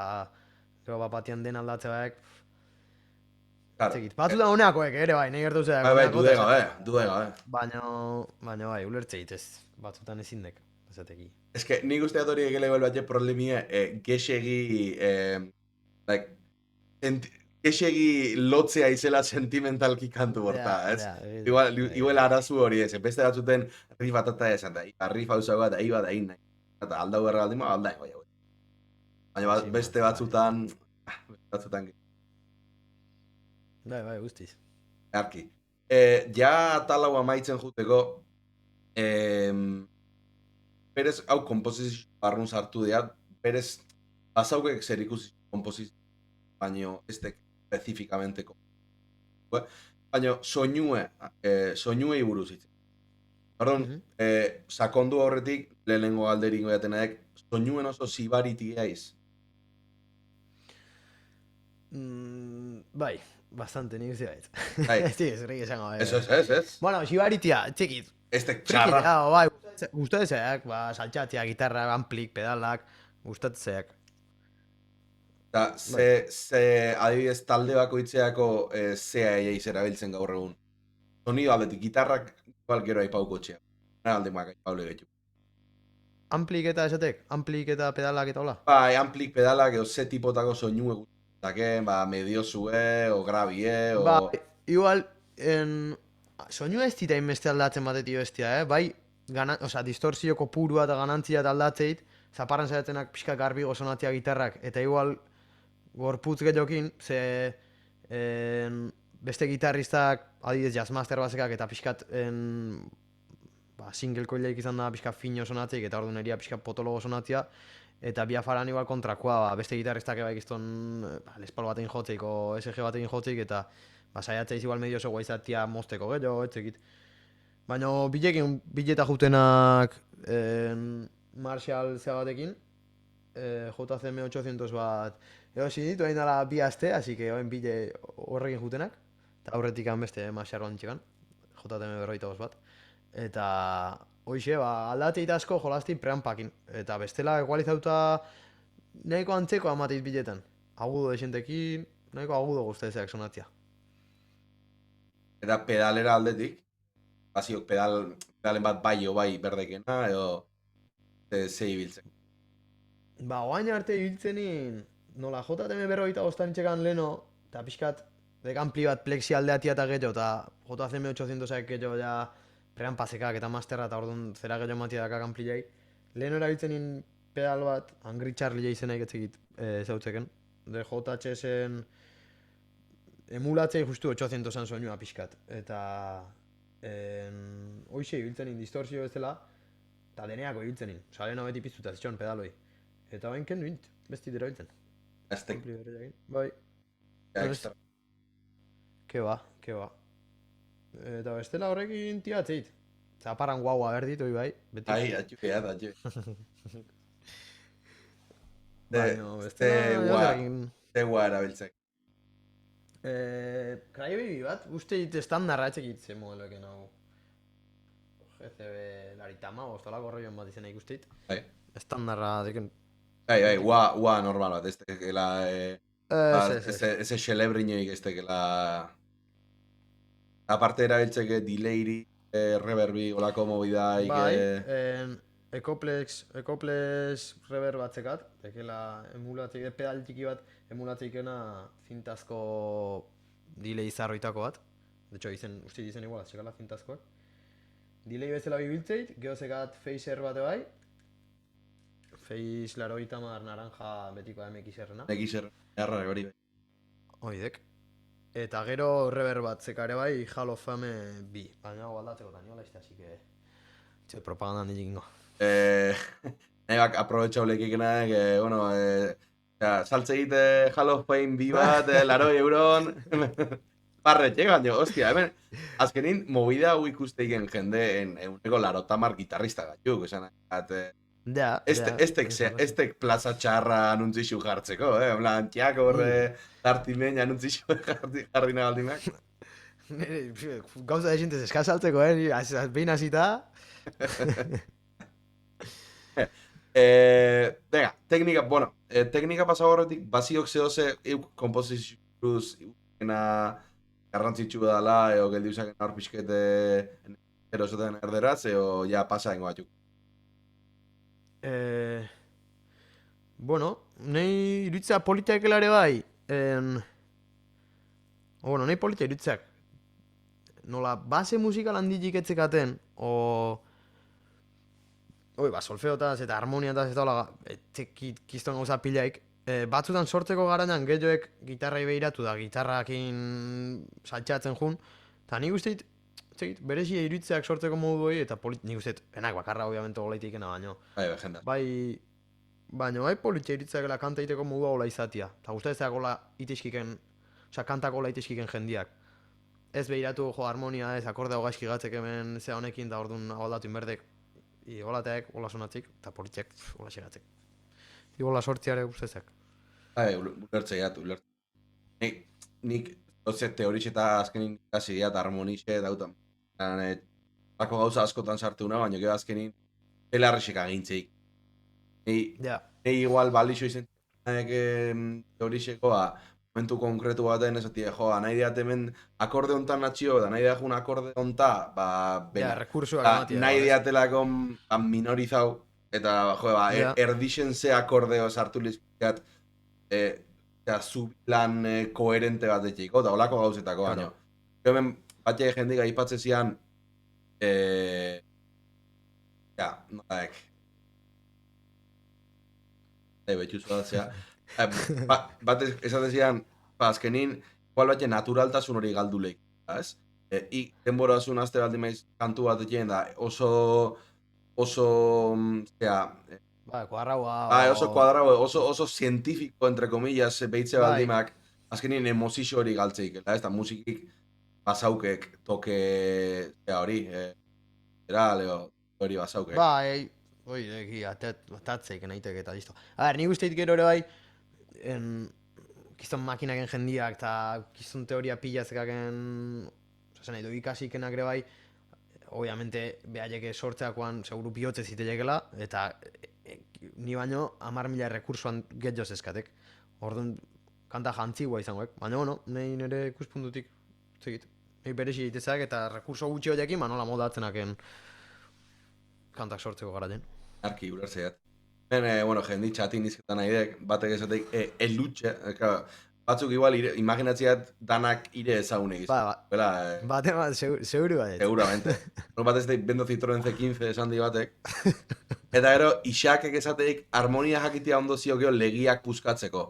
Speaker 3: gero batian den aldatze baek, batzutan honeakoek, ere bai, nahi gertu zeak.
Speaker 2: Bai, dude gabe.
Speaker 3: Baina bai, ulertzeit ez, batzutan ezindek, ezateki.
Speaker 2: Ez que nik uste dut hori egele bat problemia, gexegi lotzea izela sentimentalki kantu borta, ez? Igual arazu hori ez, beste batzuten riff batata ez, eta riff hau zagoa, da iba da nahi. Eta aldau berra aldima, aldain, bai. Baina beste batzutan,
Speaker 3: Bai, guztiz.
Speaker 2: Arki. Ja talau amaitzen juteko, berez, hau komposizio barrun sartu diat, berez, bazaukek zer ikusi komposizio, baino ez tek especifikamente baino soinuei buruz hitzen. Pardon, sakondu horretik, lehenengo alderik goiatenaek, soinuen oso zibariti gaiz.
Speaker 3: Bai, bastante, nik uste bait.
Speaker 2: Bai.
Speaker 3: Ez horrek esango.
Speaker 2: Ez.
Speaker 3: Bueno, xibaritia, txekit.
Speaker 2: Ez tek txarra.
Speaker 3: Bai, gustatzeak, saltxatia, gitarra, amplik, pedalak, gustatzeak.
Speaker 2: Eta, ze adibidez talde bakoitzeako zea erabiltzen gaur egun. Sonido aldetik, gitarrak igual gero aipauko txea. Nara alde maak aipaule gaitu.
Speaker 3: Amplik eta esatek? Amplik eta pedalak eta hola?
Speaker 2: Bai, amplik pedalak, ze tipotako soinu egutaken, medio zue, o grabie, o...
Speaker 3: Bai, igual, soinu ez dita inbeste aldatzen batetio bestia, bai, distorsio kopurua eta ganantzia eta aldatzeit, zaparran zaiatenak pixka garbi gozonatia gitarrak, eta igual, gorputz gehiokin, ze beste gitarristak, adibidez jazzmaster bazekak eta pixkat single koileik izan da pixka fino sonatzeik eta orduan eria pixka potologo sonatzea, eta biafaran igual kontrakoa, beste gitarristak ebaik izton lespal batein jotzeik o SG batein jotzeik, eta saiatzeiz igual medio oso guaizatia mozteko gehiago, etzekit. Baina bileta jutenak Marshall zea batekin, JCM 800 bat, sinitu hain dala bi aste, así que hoen bile horrekin jutenak, eta aurretik beste Marshall bantxekan, JCM 45 bat. Eta, hoxe, aldateit asko jolazti preampakin. Eta bestela egualizauta nahiko antzeko amateit biletan. Agudo desentekin, nahiko agudo guztezeak sonatzia.
Speaker 2: Eta pedalera aldetik, baziok pedalen bat bai o bai berdekena, edo ze ibiltzen.
Speaker 3: Oain arte ibiltzenin, nola JTM 45 txekan leno, eta pixkat, dekan pli bat plexi aldeatia eta gehiago, eta JCM 800ak gehiago ja preampazekak eta masterra eta orduan zera gehiago matia dakak ampliai. Lehen erabiltzenin pedal bat, Angry Charlie izenaik etzekit zautzeken. De JHS-en emulatzei justu 800an soinua pixkat. Eta hoxe ibiltzenin distorsio bezala, eta deneako ibiltzenin. Osa, lehen beti piztuta zitxon pedaloi. Eta bain kendu int, besti dira biltzen.
Speaker 2: Aztek.
Speaker 3: Bai.
Speaker 2: Extra.
Speaker 3: Ke ba. Eta bestela horrekin tiatzeit. Zaparan guaua berdit, hoi bai.
Speaker 2: Ai, atxuke.
Speaker 3: Baina, bestela...
Speaker 2: Ze gua erabiltzek.
Speaker 3: Crybaby bat, usteit estandarra etxekit ze modeloeken hau. GCB laritama, ostolako rolloen bat izena ikusteit.
Speaker 2: Bai.
Speaker 3: Estandarra deken...
Speaker 2: Bai, gua normal bat, ez tekela Ese xelebriñoik ez tekela... Aparte erabiltzeke delayri, reverbi, olako mobidaik...
Speaker 3: Bai, Ecoplex reverb batzekat, tekela emulatzeik, pedal txiki bat emulatzeikena zintazko delay zarroitako bat. De hecho, uste izen igual, txekala zintazkoak. Delay bezala bibiltzeit, gehozekat phaser bate bai. Phase 80 naranja betiko MXR-na.
Speaker 2: MXR, erra hori bai.
Speaker 3: Oidek. Eta gero reverb bat zekare bai, Hall of Fame bi. Baina aldatzeko da niola izte, así que... Txe, propaganda handik ingo.
Speaker 2: Nahi bak, aprobetxau lekikena, bueno, saltze egite Hall of Fame bi bat, 80 €. Barretxe, gaino, ostia, hemen, azkenin, movida hau ikusteiken jende eguneko 80 gitarrista gaituk, esan estek plaza txarra anuntzixu jartzeko, en plan, txak horre tartimen anuntzixu jarri nagaldimak.
Speaker 3: Gauza de xintez eskasaltzeko, behin hasita.
Speaker 2: Venga, teknika pasa horretik, baziok zehoze komposizioz garrantzitsu dela, eo geldi usaken hor pixkete erosoten erderaz, eo ja pasa dengo batzuk.
Speaker 3: Bueno, nahi irutzea politak elare bai. Bueno, nahi politak irutzeak. Nola, base musikal handitik etzekaten, solfeotaz eta harmoniataz eta hola, kiston gauza pilaik. Batzutan sortzeko garainan gehioek gitarrai behiratu da, gitarrakin saltxatzen jun. Eta nik usteit, berezia iruditzeak sortzeko modu hori, eta nik usteit, enak bakarra obviamente olaitikena baino. Baina politia iruditzeak kanta iteko modua hola izatia. Eta guztetzak hola iteskiken, kantak hola iteskiken jendiak. Ez behiratu harmonia ez, akordea gaizki gatzek hemen zea honekin, da orduan aldatu inberdek. Holateak, hola sonatzik, eta politiak hola segatzek. Hola sortziare guztetzak.
Speaker 2: Ulertzeiat. Nik teorixe eta azkenin ikasi eta harmonixe dautan. Bako gauza askotan sartu una, baina gero azkenin pelarrexek agintzeik. Nei igual balixo izen teorixekoa momentu konkretu baten esatia, nahi diat hemen akorde hontan natxio, da nahi diat un akorde honta, nahi diatelako minorizau, eta erdixen ze akordeo sartu lizkiat zubilan koherente bat etxeiko, eta holako gauzetako baino. Hemen batxe jendik aipatzen zian, nolaek, betxuzu datzea, bat esaten zian, azkenin, igual batxe naturaltasun hori galduleik, ez? Denbora azun azte baldi maiz kantu bat etxeen da, oso, oso científico, entre comillas, behitze baldimak, azkenin emozizio hori galtzeik, ez da musikik basaukek toke hori, hori basaukek.
Speaker 3: Atatzeik nahitek eta listo. Nik usteit gero ere bai, kiston makinaken jendiak eta kiston teoria pilatzekaken, nahi du ikasikenak ere bai, obviamente behaiek sortzeakoan seguru bihotze zitelekela, eta ni baino 10.000 rekursoan getjoz eskatek. Orduan, kanta jantzigua izangoek. Baina, bueno, nahi nire ikuspuntutik, zegit, nahi berezi egitezak eta rekurso gutxi horiekin, nola modatzenaken kantak sortzeko garaien.
Speaker 2: Arki, ulertzeat. Bueno, jendi txatin izketan nahi dek, batek esatek, elutxe, batzuk igual imaginatziat danak ire ezagunek izan.
Speaker 3: Bate bat, seguru bat.
Speaker 2: Seguramente. Bat ez daik bendo Citroen C15 esan di batek. Eta gero, isakek esateik harmonia jakitia ondo ziokio legiak puskatzeko.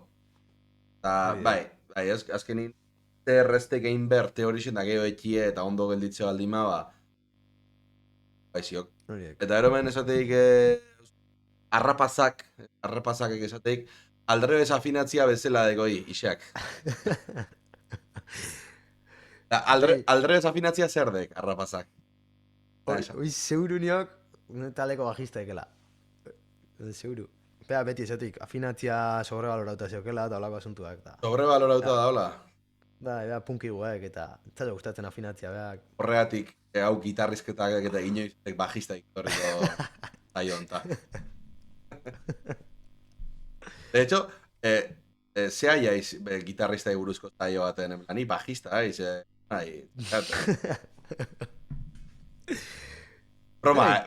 Speaker 2: Eta, azkenin, errestek egin ber teorixen da geho etxie eta ondo gelditze baldima, ziok. Eta gero ben esateik arrapazak esateik, aldre desafinatzia bezala degoi, isak. Aldre desafinatzia zer dek, arrapazak.
Speaker 3: Seguru niok, taleko bajista ekela. Seguru. Pea beti esatik, afinatzia sobrevalorauta zeokela eta olako asuntuak.
Speaker 2: Sobrevalorauta da, hola?
Speaker 3: Ea punki guek eta txalo gustatzen afinatzia, beak.
Speaker 2: Horregatik, hau gitarrizketak eta inoiztek bajista ikorriko zaio onta. De hecho, zea jaiz gitarrista buruzko zaio baten, en plan, ni bajista, aiz, broma,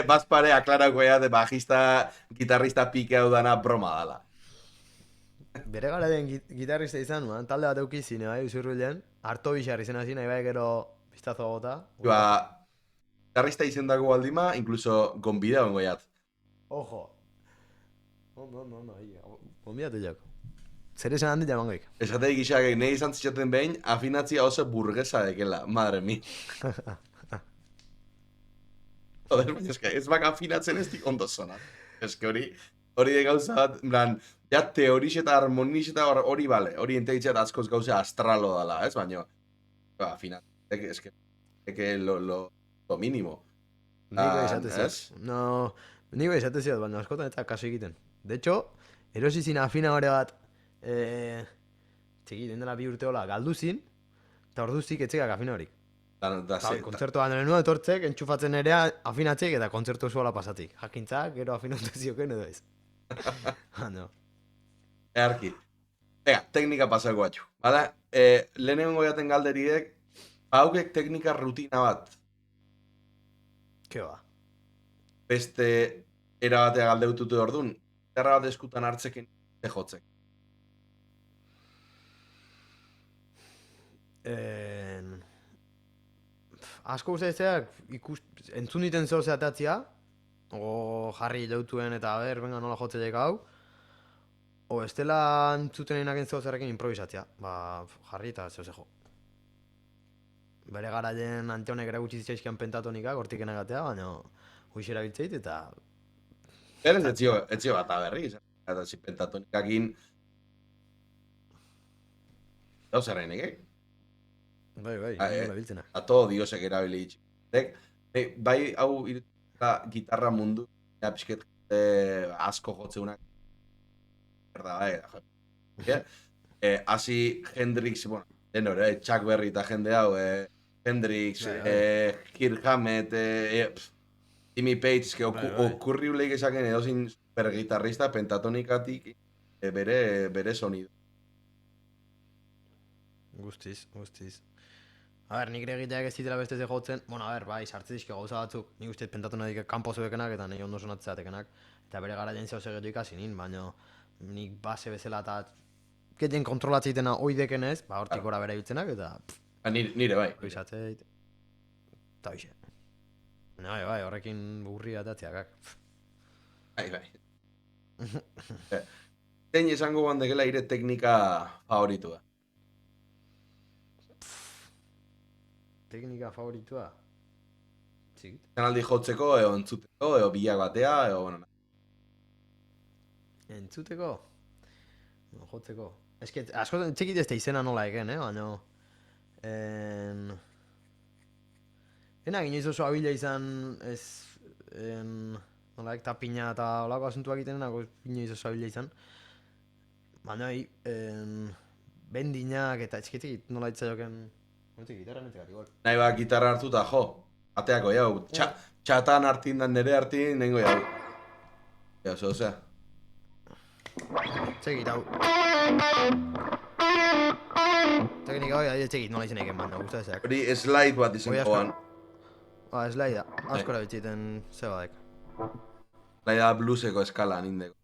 Speaker 2: bazpare aklarako ea de bajista, gitarrista pike hau dana broma dala.
Speaker 3: Bere gara den gitarrista izan, talde bat eukizine, bai, Usurbilen, Arto Bixar izena zina, ibai gero biztazo gota.
Speaker 2: Gitarrista izendako baldima, incluso gonbidea ongo jat.
Speaker 3: Ojo. No, gonbidatu jako. Zer esan handi jamangoik.
Speaker 2: Esatei gixak, nahi izan zitzaten behin, afinatzia oso burguesa dekela, madre mi. Joder, ez bak afinatzen ez dik ondo zona. Ez que hori de gauza bat, en ja teorix eta harmonix eta hori bale, hori enteitzat askoz gauza astralo dala, ez baino, afinatzen, ez que lo mínimo.
Speaker 3: Niko izatez, no, niko izatez ziot, baina askotan eta kaso egiten. De hecho, erosi zin afina hori bat, txiki, dendela 2 urte hola, galdu zin, eta orduzik etxekak afina horik. Kontzertuan nuen etortzek, entxufatzen ere afinatzek eta kontzertu zuela pasatik. Jakintzak, gero afinantazioken edo ez. No.
Speaker 2: Earki. Ega, teknika pasako batxu. Bada, lehenengo jaten galderiek, haukek teknika rutina bat.
Speaker 3: Ke ba?
Speaker 2: Beste erabatea galdeututu orduan, gitarra bat eskutan hartzekin jotzek.
Speaker 3: Asko uste zeak entzun diten zeo zeatatzia, o jarri jautuen eta venga nola jotzeek hau, o estela entzuten enaken zeo zerrekin improvisatzia, jarri eta zeo zejo. Bere garaien Antionek ere gutxi zitzaizkian pentatonikak, hortik enagatea, baina huixera biltzeit eta...
Speaker 2: Berez etzio bat aberri, eta zi pentatonikakin... Dau zerrein egek?
Speaker 3: Bai, nola biltzena.
Speaker 2: A todo diosek erabili itxik. Bai, hau gitarra mundu, pixket asko jotzeunak. Berda, bai. Asi Hendrix, bueno, denore, Chuck Berry eta jende hau, Hendrix, Kirk Hammett, Jimmy Page, que okurribleik esaken edozin supergitarrista pentatonikatik bere sonido.
Speaker 3: Guztiz. A ber, nik ere egiteak ez zitela beste ze jotzen, bueno, a ber, bai, sartze dizke gauza batzuk, nik uste pentatonadik kanpo zuekenak eta nahi ondo sonatzeatekenak, eta bere gara jentzeo segetu ikasi nin, baina nik base bezala eta getien kontrolatzeitena oideken ez, hortik gora bere biltzenak, eta...
Speaker 2: Nire bai.
Speaker 3: Izatzeit, eta hoxe. Bai, horrekin burri atatzeakak.
Speaker 2: Bai. Zein esango bandekela ire teknika favoritua?
Speaker 3: Teknika favoritua? Txikit.
Speaker 2: Kanaldi jotzeko, eo entzuteko, eo bilak batea, eo... Bueno,
Speaker 3: entzuteko? No, jotzeko. Ez que, asko txikit ez da izena nola egen, baina... Ena inoiz oso abila izan, ez... Nola tapina eta olako asuntuak egiten enako inoiz oso abila izan. Baina, bendinak eta txikitik nola itzaioken... Gitarra netzekat igual.
Speaker 2: Nahi ba, gitarra hartu eta jo, ateako jau. Txatan hartin dan nere hartin, nengo jau. Ja, zozea.
Speaker 3: Txekit, hau. Teknika hoi, txekit, nola izan eken banda, guztu ezeak.
Speaker 2: Hori slide bat izan goan.
Speaker 3: Slide da, askora bitxiten zebadek.
Speaker 2: Slide da blueseko eskala nindeko.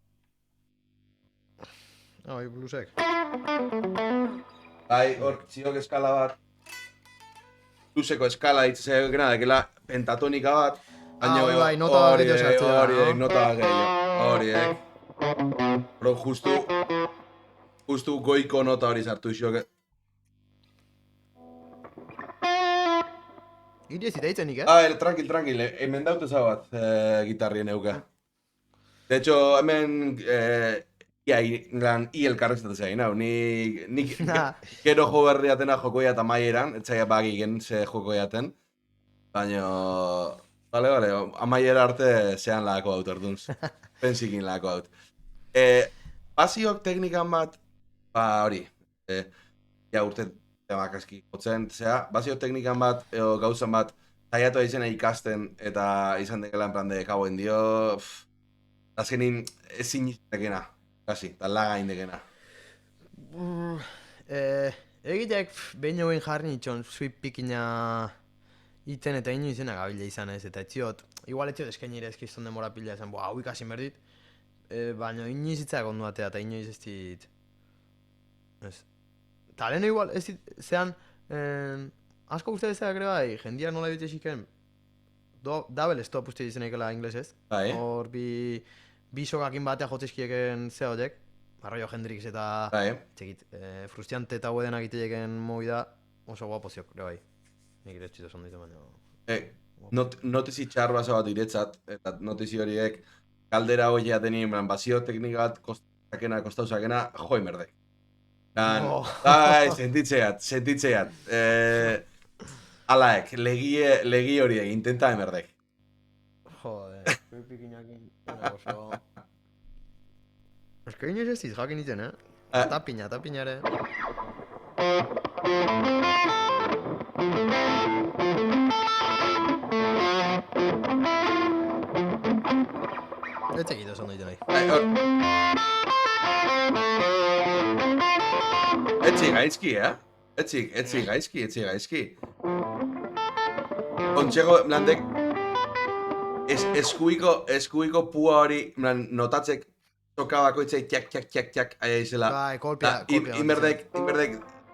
Speaker 3: Hoi, bluesek.
Speaker 2: Bai, hor, txiok eskala bat. Blueseko eskala ditzea egena, dekela pentatonika bat.
Speaker 3: Bai, nota gehiago sartzea.
Speaker 2: Horiek, nota gehiago. Horiek. Pero justu goiko nota hori sartu isoke.
Speaker 3: Iri ez itaitzen nik,
Speaker 2: Tranquil. Hemen daute bat gitarrien euke. De hecho, hemen... Ia elkarreztatzea egin hau, nik gero jo berriatena joko jaten amaieran, etzaia bagigen ze joko jaten, baina, bale, amaiera arte zean lako haut orduan, pensikin lako haut. Basiok teknikan bat, hori, urte temakaski jotzen, basiok teknikan bat, gauzan bat, zaiatu izena ikasten, eta izan dekela en plan de kaboen dio, azkenin ezin iztekena. Kasi, eta laga indekena.
Speaker 3: Egitek behin joen jarri nitxon sweep pikina iten eta ino izena gabila izan ez, eta etziot, igual etziot eskainire eskizton demora pila esan, hau ikasi berdit, baina inoiz itzak ondu atea eta inoiz ez dit, ez. Eta leheno igual, ez dit, zean, asko uste dezak ere bai, jendia nola bite xiken, double stop uste dizenekela inglesez,
Speaker 2: Bai,
Speaker 3: hor bi sokakin batea jotzizkieken ze horiek, arroio Hendrix eta
Speaker 2: bai.
Speaker 3: txekit, frustiante eta huedenak iteieken movida oso guapo ziok, ere bai. Nik ere txito son ditu, baina...
Speaker 2: Notizi txar basa bat iretzat, eta notizi horiek kaldera hori jatenien, bazio teknika bat kostauzakena, joi merdek. Bai, sentitzeat. Alaek, legi horiek, intenta emerdek.
Speaker 3: Joder, pipikinakin, oso... Ez que inoiz ez jakin iten, Tapina ere. Ez egite oso ondo nahi.
Speaker 2: Etzi gaizki, Etzi gaizki. Kontxego, blandek, eskuiko pua hori, notatzek, soka bakoitzei txak, aia izela.
Speaker 3: Bai, kolpia.
Speaker 2: Inberdek,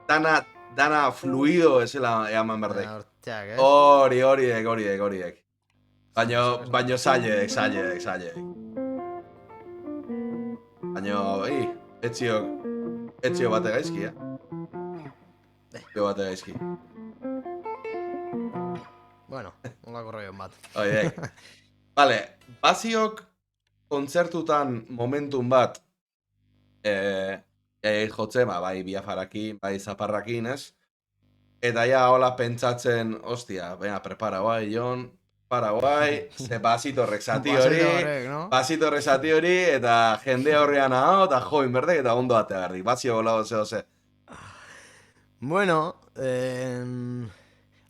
Speaker 2: dana fluido esela eaman berdek.
Speaker 3: Hortxak,
Speaker 2: Horiek. Baino zailek. Baino, etzio bate gaizki, Etzio bate gaizki.
Speaker 3: Bueno, nolako roion bat.
Speaker 2: Oiek. Vale, baziok kontzertutan momentun bat jotzen, bai biafarakin, bai zaparrakin, ez? Eta ja, hola pentsatzen, ostia, baina, prepara guai, Jon, ze basitorrek zati hori, eta jende horrean hau, eta join berdek, eta ondo atea gardik. Bazio gola ze.
Speaker 3: Bueno,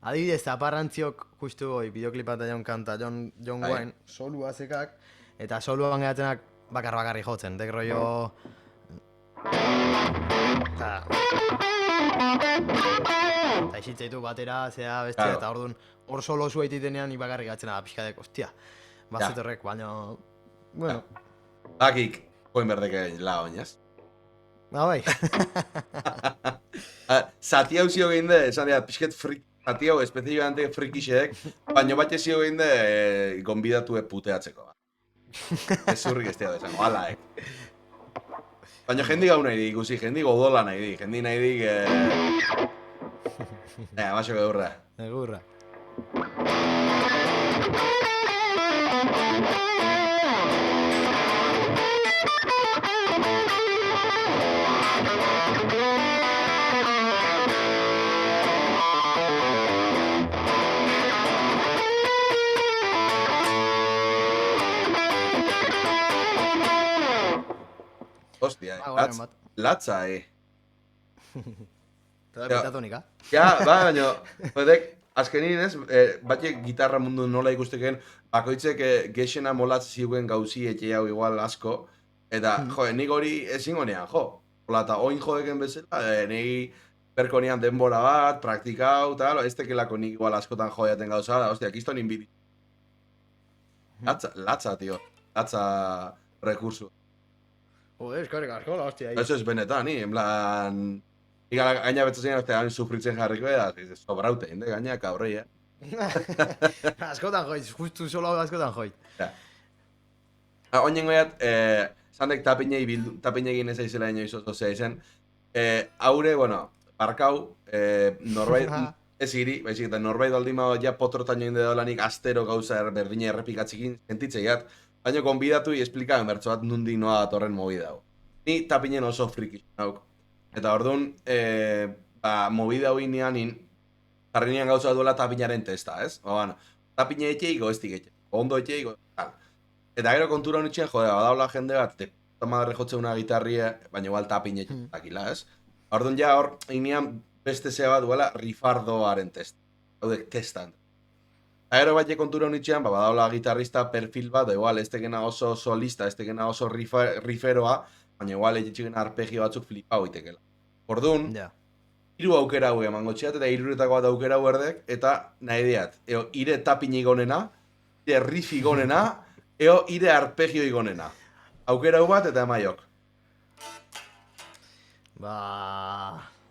Speaker 3: adibidez, zaparrantziok justu goi, bideoklipa eta Jon kanta, Jon Wayne, solua zekak, eta soluan gehatzenak bakarri jotzen, dek rollo... Eta isitzeitu batera, zea, bestia, eta orduan hor solo zua ititenean ni bakarri gatzena pixkadek, ostia, bazetorrek, baina... Bueno...
Speaker 2: Bakik, join berdeke la oinaz.
Speaker 3: Bai.
Speaker 2: Zati hau zio gehin de, esan dira, pixket zati hau espezifikamente frikixeek, baina bat zio gehin de, gonbidatu puteatzeko. Ez zurrik ez dira desango, alaek. Baina jendi gau nahi dik, ikusi, jendi godola nahi dik, jendi nahi dik... Basok egurra.
Speaker 3: Egurra.
Speaker 2: Hostia, latza,
Speaker 3: Eta pitatonika.
Speaker 2: Ja, baina, azkenin ez, batek gitarra mundu nola ikusteken, bakoitzek gexena molatz ziuen gauzi etxe hau igual asko, eta, nik hori ezingo nean, Hola, eta oin jodeken bezala, nik berkonean denbora bat, praktikau, tal, ez tekelako nik igual askotan jodeaten gauza, da, hostia, kiston inbidi. Latza, tio, latza rekursu.
Speaker 3: Joder, eskarrik asko, la hostia.
Speaker 2: Eso es benetan, en plan... Gaina betzatzen hain sufritzen jarriko da, sobraute, gaina kaurrei,
Speaker 3: Askotan joit, justu solo askotan joit.
Speaker 2: Oinen goiat, zandek tapinegin ez aizela inoiz oso zea izen. Haure, bueno, barkau, norbait, ez iri, baizik eta norbait aldima ja potrotan join dedolanik astero gauza berdina errepikatzikin, sentitzeiat, baina konbidatu i esplikaen bertso bat nundik noa datorren movida hau. Ni tapinen oso friki nauk. Eta orduan, movida hoi nianin, jarri nian gauza duela tapinaren testa, ez? Bueno, tapine etxeiko ez dik ondo etxeiko, tal. Eta gero kontura honitxean, badaula jende bat, tomadarre jotze una gitarria, baina igual tapine etxeakila, ez? Orduan ja hor, inean beste zea bat duela rifardoaren testa. Haudek, testan. Eta gero bat kontura honitxean, badaula gitarrista perfil bat, igual ez tekena oso solista, ez tekena oso riferoa, baina igual egitxigen arpegio batzuk flipau itekela. Orduan,
Speaker 3: Ja.
Speaker 2: 3 aukera hau emango txiat, eta 3etako bat aukera hau erdek, eta nahi diat, ire tapinik onena, ire riffik onena, ire arpegio igonena. Aukera hau bat eta emaiok.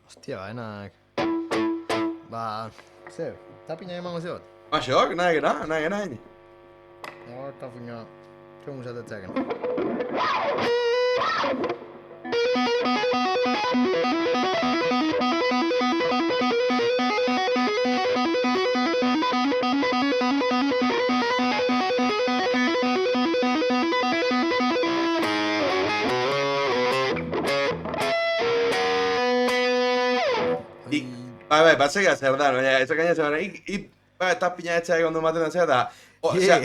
Speaker 3: Hostia, baenak. Zer, tapina emango zeot.
Speaker 2: Maxok, nahi gena.
Speaker 3: Tapina, zeu musatetzeaken.
Speaker 2: Bai, batzega zer da, baina ez gaina zer da, eta pina etxea egon du maten da zer da,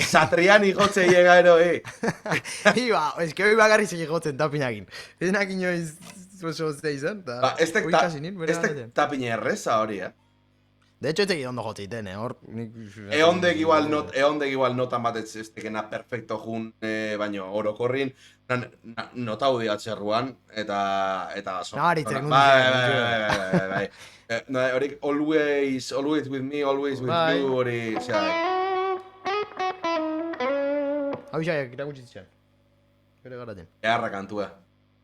Speaker 2: Satriani jotze llega ero,
Speaker 3: eske hoi bagarri segi jotzen tapinakin. Enak inoiz oso izan, eta hoi kasi nin, bere
Speaker 2: este
Speaker 3: garatzen.
Speaker 2: tapina erreza hori,
Speaker 3: De hecho, ez egin ondo jotzeiten, hor.
Speaker 2: Eondek igual notan bat ez tekena perfecto jun, baino orokorrin, nota hudi atzerruan, eta...
Speaker 3: Nabaritzen,
Speaker 2: Bai. Horik, always with me, always with you, hori,
Speaker 3: Hau xaiak, irakutsitzen. Bere garatzen.
Speaker 2: Eharra kantua.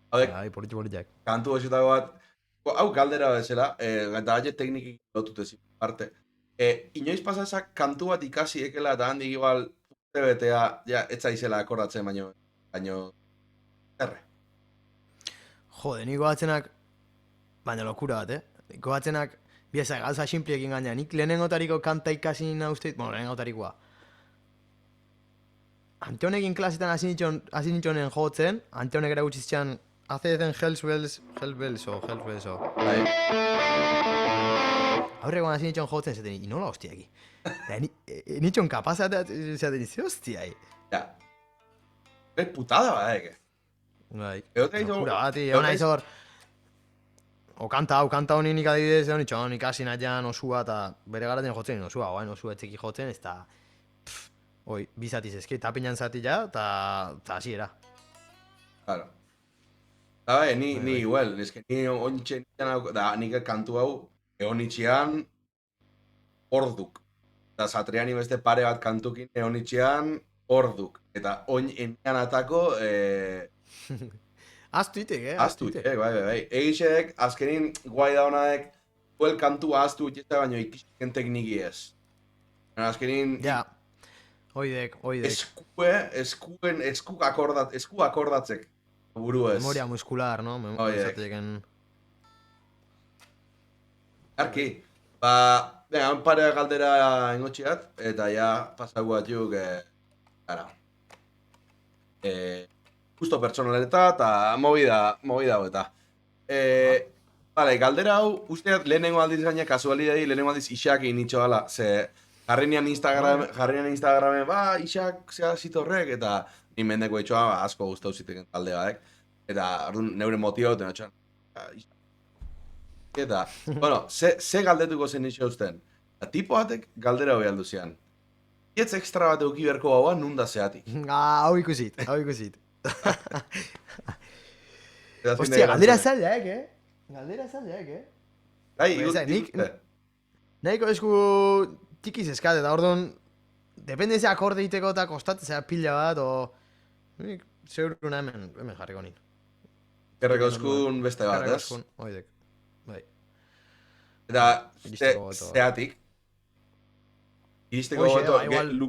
Speaker 2: Hau,
Speaker 3: Politiak.
Speaker 2: kantu horietako bat, hau galdera bezala, eta haie teknikik lotutezin parte. Inoiz pasa ezak kantu bat ikasi ekela eta handik igual betea, ja, etza izela akordatzen baino, erre.
Speaker 3: Jode, niko batzenak, baina lokura bat, Niko batzenak, bieza, gauza simpliekin gaina, nik lehenengotariko kanta ikasi nauzteit, lehenengotarikoa. Antonekin klasetan hasi nintxonen jotzen, Antonek erakutsitzen, hacezen Hellbells.
Speaker 2: Bai.
Speaker 3: Aurreko hasi nintxon jotzen, zaten, inola hostiaki. Nintxon kapazatea, zaten, ze hostiai.
Speaker 2: Ja. Putada badeke.
Speaker 3: Bai,
Speaker 2: Egote izo...
Speaker 3: lokura bati, egon naiz hor. O kanta honi nik adibidez, egon nintxon ikasi nahian osua, eta bere garaten jotzen, osua etzeki jotzen, ez da... Hoi, bizatiz ezke, tapinan zatila, eta hasiera.
Speaker 2: Claro. Da bai, ni igual, eske ni ontsen da nik kantu hau egon itxian orduk. Eta Satriani beste pare bat kantukin egon itxian orduk. Eta oin enean atako...
Speaker 3: Aztuitek,
Speaker 2: Aztuitek, bai. Egixek, azkenin guai da honadek, duel kantua aztu itxeta baino ikisiken tekniki ez. Azkenin...
Speaker 3: Ja, oidek.
Speaker 2: Esku akordatzek. Buru ez.
Speaker 3: Memoria muskular, no? Zateken...
Speaker 2: Arki, venga, un pare galdera ingotxiat, eta ja pasagu batzuk, justo pertsonaleta eta movida hau eta. Vale, galdera hau, usteat lehenengo aldiz gaina kasualidadi, lehenengo aldiz Ixak egin itxo gala, ze jarrinean Instagramen, Ixak zea zitorrek, eta ni mendeko etxoa asko guztau ziteken talde baek. Eta, orduan, neure motio duten atxan. Eta, bueno, ze galdetuko zen itxo usten? Tipo batek galdera hori aldu zian. Ietz ekstra bat euki berko gaua nunda zeatik.
Speaker 3: Hau ikusit. Ostia, galdera zaileak,
Speaker 2: Gai,
Speaker 3: nik... Nahiko esku tikiz eskat, eta orduan, depende ze akorde iteko eta kostatzea pila bat, o... Nik zeuruna hemen jarriko nin.
Speaker 2: Kerreko eskun beste bat, ez?
Speaker 3: Oidek, bai.
Speaker 2: Eta, zeatik? Iristeko goto,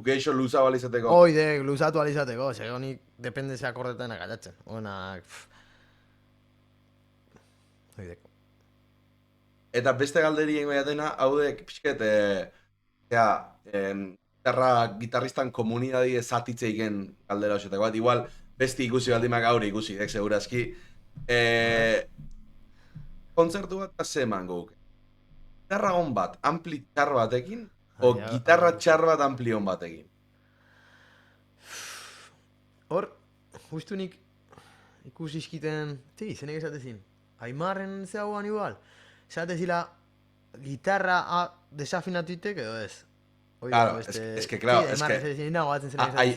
Speaker 2: geixo luza balizateko.
Speaker 3: Oidek, luzatu alizateko, zego nik depende ze akordetan agallatzen. Onak... Oidek.
Speaker 2: Eta beste galderien goiatena, haudek, pixket, gitarristan komunidadi ezatitze iken galdera hoxetako bat. Igual, besti ikusi baldimak gaur ikusi, dek segurazki. Kontzertu bat zeman guk. Gitarra hon bat, ampli txar batekin, o gitarra txar bat ampli hon batekin.
Speaker 3: Hor, justu nik ikusi izkiten, zenek esatezin, Aimarren zeagoan igual, esatezila gitarra desafinatuitek edo ez.
Speaker 2: Claro, es que claro, es que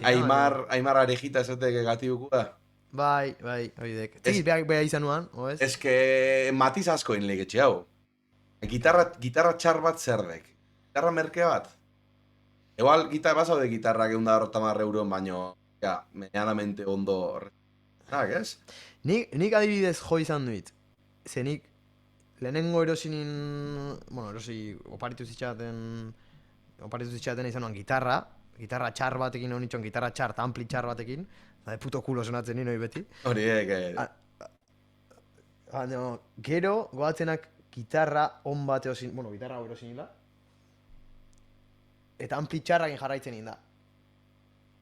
Speaker 2: Aimar arejita esatek gatibuko da.
Speaker 3: Bai, oidek. Txiz beha izan nuan, oez?
Speaker 2: Ez que matiz asko inleik etxe hau. Gitarra txar bat zerdek. Gitarra merke bat. Igual, basaude gitarrak 150 euroen baino, ja, medianamente ondo ez?
Speaker 3: Nik adibidez jo izan duit. Ze nik lehenengo erosinin, bueno, oparitu zitxaten izan nuan gitarra txar batekin hon itxon, gitarra txar, eta ampli txar batekin, eta de puto kulo sonatzen nien hori beti. Baina, gero, goatzenak gitarra on bat eosin, bueno, gitarra erosin hila, eta ampli txarrakin jarraitzen inda.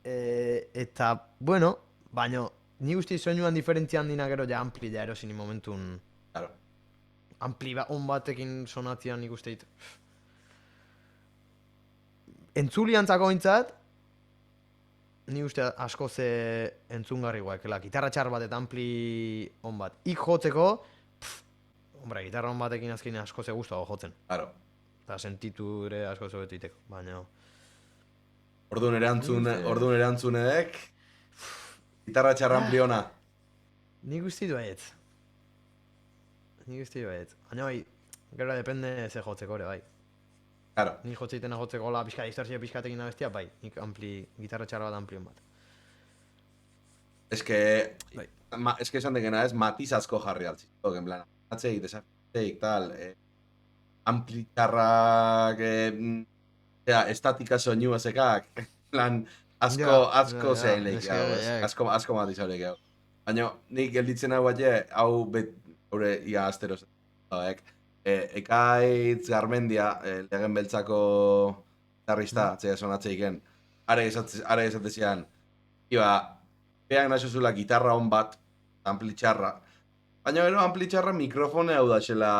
Speaker 3: Eta, bueno, baina, ni guzti soinuan diferentzia handina gero ja ampli ja erosin momentun.
Speaker 2: Claro.
Speaker 3: Ampli on batekin sonatzean nik uste dit. Entzuliantzako intzat, ni uste asko ze entzungarri guakela. Gitarra txar bat eta ampli on bat. Ik jotzeko, hombre, gitarra on batekin azkenean asko ze guztago jotzen.
Speaker 2: Claro.
Speaker 3: Eta sentitu ere asko ze betu iteko, baina...
Speaker 2: Orduan erantzunedek, gitarra txar ampli ona.
Speaker 3: Nik uste du baiet. Baina bai, gero depende ze jotzeko ere bai.
Speaker 2: Claro.
Speaker 3: Nik jotzeitena jotzeko la pixka distorsio pixkatekin da bestia, bai. Nik gitarra txar bat ampli on bat.
Speaker 2: Es que esan dekena ez, matiz asko jarri altziko, en plan, atzeik, desatzeik, tal, ampli txarrak, estatika soinua zekak, en plan, asko zein lehik hau, asko matiz hau lehik hau. Baina, nik gelditzen hau hau haure ia astero zen, Ekaitz Garmendia, legen beltzako gitarrista, atzea sonatzeiken, are esatezian, peak nasozula gitarra on bat, ampli txarra, baina gero ampli txarra mikrofone hau daxela,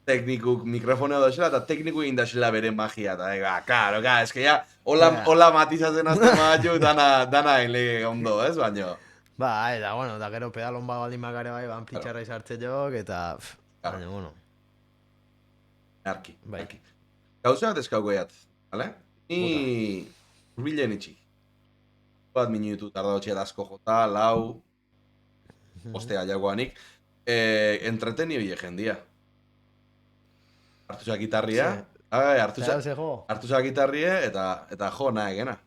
Speaker 2: teknikuk mikrofone hau daxela, eta tekniku egin daxela bere magia, eta claro, es que ya, hola matizatzen azten batxu, dana enlege ondo, ez, baina...
Speaker 3: Ba, eta, bueno, da gero pedalon bat baldin bakare bai, ampli txarra izartze jok, eta... Baina, bueno...
Speaker 2: Arki. Gauza bat eskau goiat, bale? Ni... Urbilen itxik. Bat minutu tardau asko jota, lau... Ostea jagoanik. Entreteni hori jendia. Artuzak gitarria. Artuzak gitarrie eta jo nahi egena.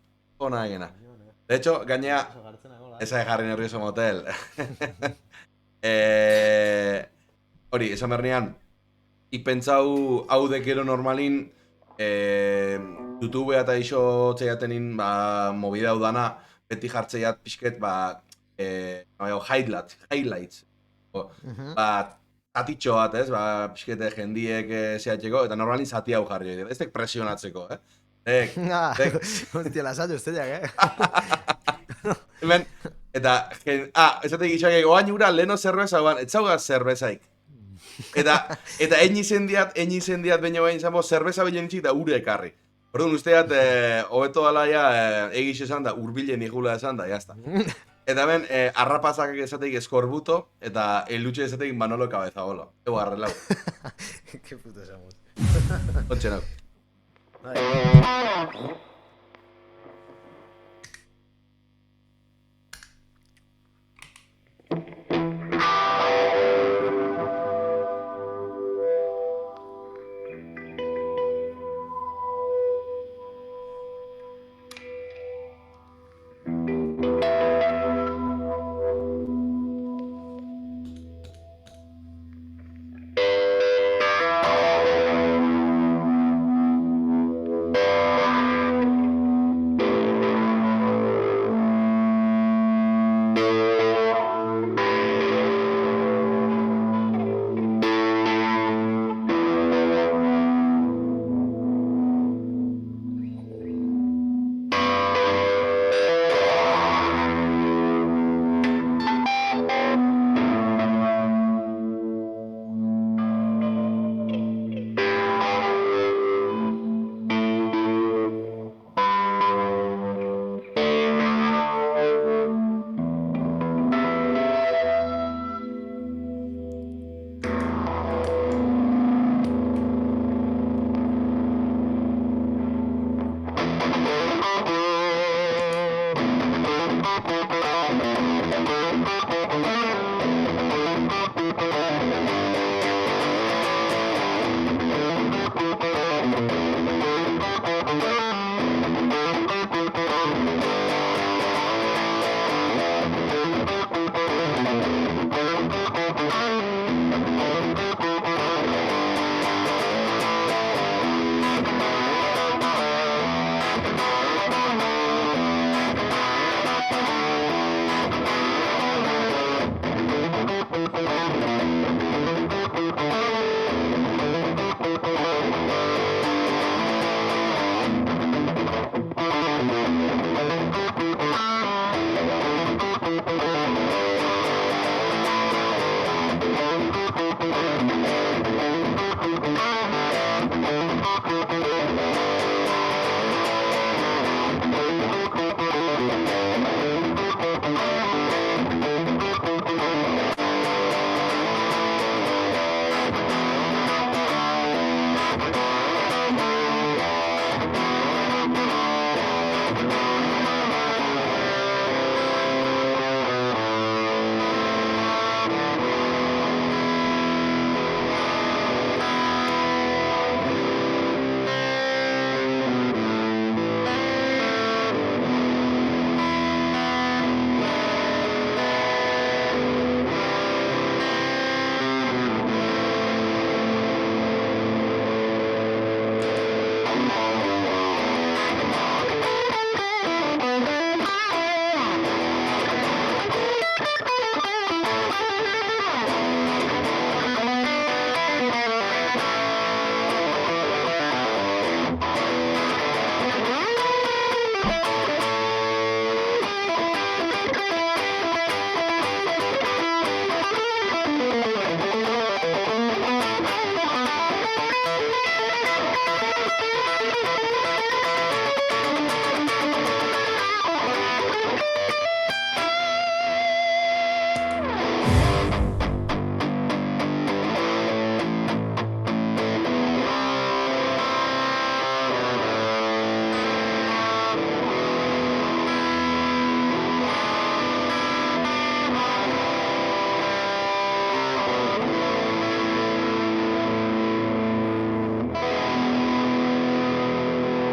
Speaker 2: De hecho, gainea... Esa de jarri nervioso motel. Hori, esan bernean, ipentzau hau dekero normalin YouTube eta iso txeiatenin movida hau dana, beti jartzeiat pixket, highlights. Zatitxo bat, ez, pixkete jendiek zehatxeko, eta normalin zati hau jarri. Ez dek presionatzeko,
Speaker 3: Hostia, lasatio esteak,
Speaker 2: Hemen, eta, esatek gitxak oain ura leno zerbeza, ez zauga zerbezaik. Eta egin izen diat baino behin zanbo, zerbeza bilen itxik da ure ekarri. Orduan, usteat, hobeto dala egiz esan da, urbilen ikula esan da, jazta. Eta hemen, arrapazak esatek eskorbuto, eta elutxe esatek Manolo Cabeza Bolo. Ego, arrelau.
Speaker 3: Que puto esamos.
Speaker 2: Ontsen hau.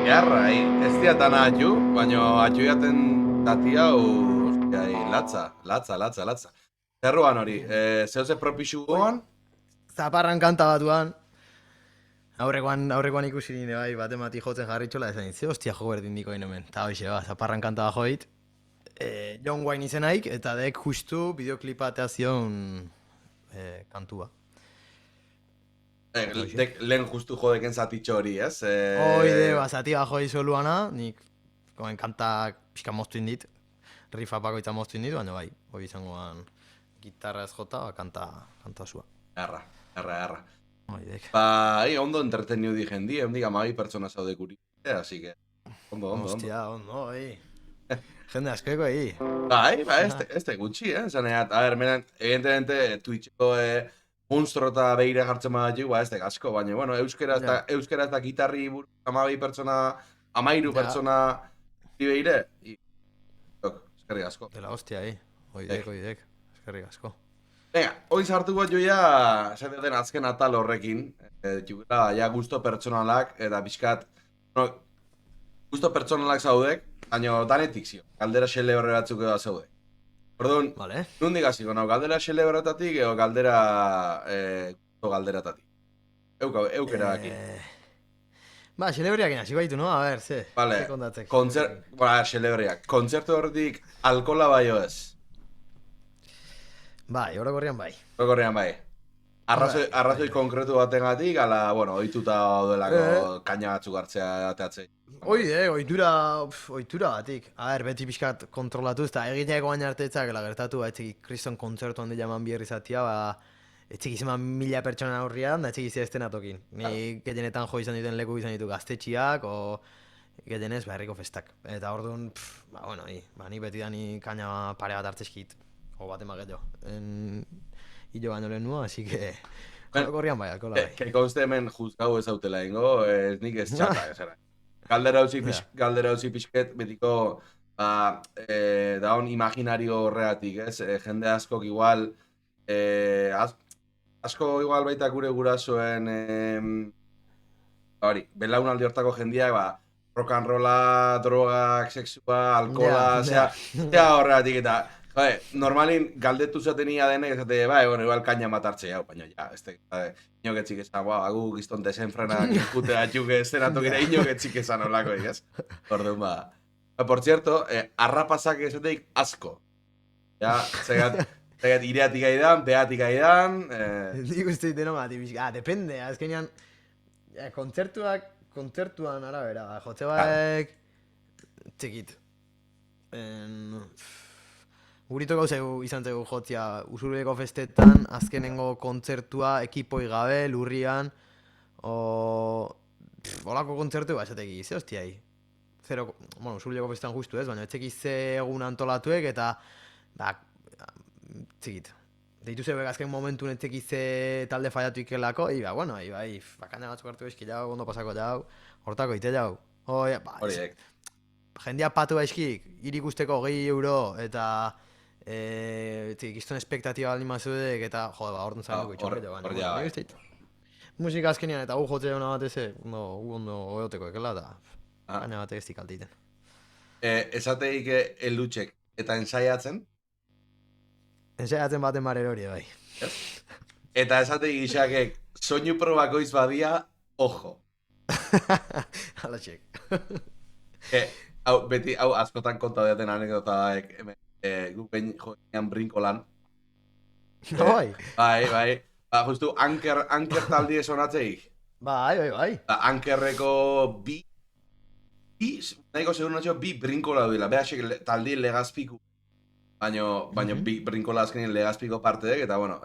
Speaker 2: Jarra, ez diatan atxu, baina atxu jaten tati hau, latza. Zerruan hori, zehose propixu goan?
Speaker 3: Zaparran kanta batuan. Aurrekoan ikusi nire bai, bat emati jotzen jarritxola, esan ze hostia jo berdin diko inomen. Ta hoxe, zaparran kanta bat joit. John Wayne izenaik, eta dek justu bideoklipa atea zion kantua.
Speaker 2: Lehen justu jodeken zatitxo hori, ez?
Speaker 3: Oide, zati bat joi soluana, nik kantak pixka moztu indit, rifa pakoitza moztu indit, baina bai, hoi izangoan gitarra ez jota, kanta zua.
Speaker 2: Erra.
Speaker 3: Oidek.
Speaker 2: Ondo entreteniu di jendi, hendik 12 pertsona zaude guri, así que, ondo.
Speaker 3: Hostia, ondo, jende askeko,
Speaker 2: Bai, este gutxi, zaneat, a ver, menen, evidentemente, Twitcheko monstro eta behire jartzen badatik, ez da asko, baina, bueno, euskera ez da gitarri 12 pertsona, 13 pertsona behire, eskerrik asko.
Speaker 3: Dela hostia, oidek, eskerrik asko.
Speaker 2: Venga, hoi sartu bat joia, esaten azken atal horrekin, ja gusto pertsonalak, eta pixkat, gusto pertsonalak zaudek, baina danetik zio, galdera xele horre batzuk edo zaudek. Orduan, nundik hasiko nau, galdera xelebratatik edo galderatatik. Eukera daki.
Speaker 3: Xelebriak hasiko ditu, no? A ber, ze kontatzek.
Speaker 2: Xelebriak. Kontzertu horretik alkola baio ez?
Speaker 3: Bai, orokorrian bai.
Speaker 2: Arrazoi konkretu batengatik, ala, bueno, ohituta daudelako kaina batzuk hartzea ateatzei.
Speaker 3: Ohitura batik. A ber, beti pixkat kontrolatuz, eta egiteako baina artetzak, gertatu, etxeki kriston kontzertu handi jaman bierri zatia, etxeki zeman 1000 pertsona aurrian, da etxeki zehazten atokin. Ni gehienetan jo izan duten leku izan ditu gaztetxiak, o gehienez herriko festak. Eta orduan, ni beti da ni kaina pare bat hartzeskit, o bat emaget jo. Hilo baino lehen nua, así que... Korrian bai, alkola bai.
Speaker 2: Keiko uste hemen juzgau ez autela ingo, ez nik ez txata, ezera. Galdera hauzi pixket, betiko, daun imaginario horregatik, ez? Jende askok igual, asko igual baita gure gurasoen, belaunaldi hortako jendiak, rock and rolla, drogak, sexua, alkola, zea horregatik eta... Normalin galdetu zaten ia denek, esate, igual kaina matartzea, baina ja, inoketxik esan, agu gizton desenfrenak ikutea txuke estenatokera inoketxik esan olako, ez? Orduan, por cierto, arrapasak esateik asko. Ja, zegat ireatik aidan, beatik aidan...
Speaker 3: Nik uste diteno bat, depende, azkenean, kontzertuan arabera, jotze baek, txekit. Gurito gauzegu izan zegu jotzia Usurbileko festetan, azkenengo kontzertua ekipoi gabe, lurrian, olako kontzertu esateki, ze hostiai. Usurbileko festetan justu ez, baina etxeki ze egun antolatuek eta, txikit. Deitu zebek azken momentun etxeki ze talde fallatu ikelako, bakaina batzuk hartu eski jau, ondo pasako jau, hortako ite jau.
Speaker 2: Horiek.
Speaker 3: Jendia patu eskik, irikusteko 20 euro eta... Gizton espektatiba baldin mazudek eta orduan zailako itxorretu baina musika azkenean eta jotzea hona bat eze ondo oioteko ekela eta baina batek ez dikalditen
Speaker 2: Esateik elutxek eta ensaiatzen?
Speaker 3: Ensaiatzen baten barero hori bai
Speaker 2: Eta esateik isakek soinu probakoiz badia, ojo.
Speaker 3: Alaxek.
Speaker 2: Beti, hau askotan konta daten anekdota da, guk behin joan brinkolan.
Speaker 3: Bai.
Speaker 2: Bai. Ba, justu, anker taldi esonatzeik.
Speaker 3: Bai.
Speaker 2: Ankerreko bi, nahiko segur natxo, bi brinkola duela. Behasek taldi legazpiku. Baina bi brinkola azkenin legazpiko parte dek, eta bueno,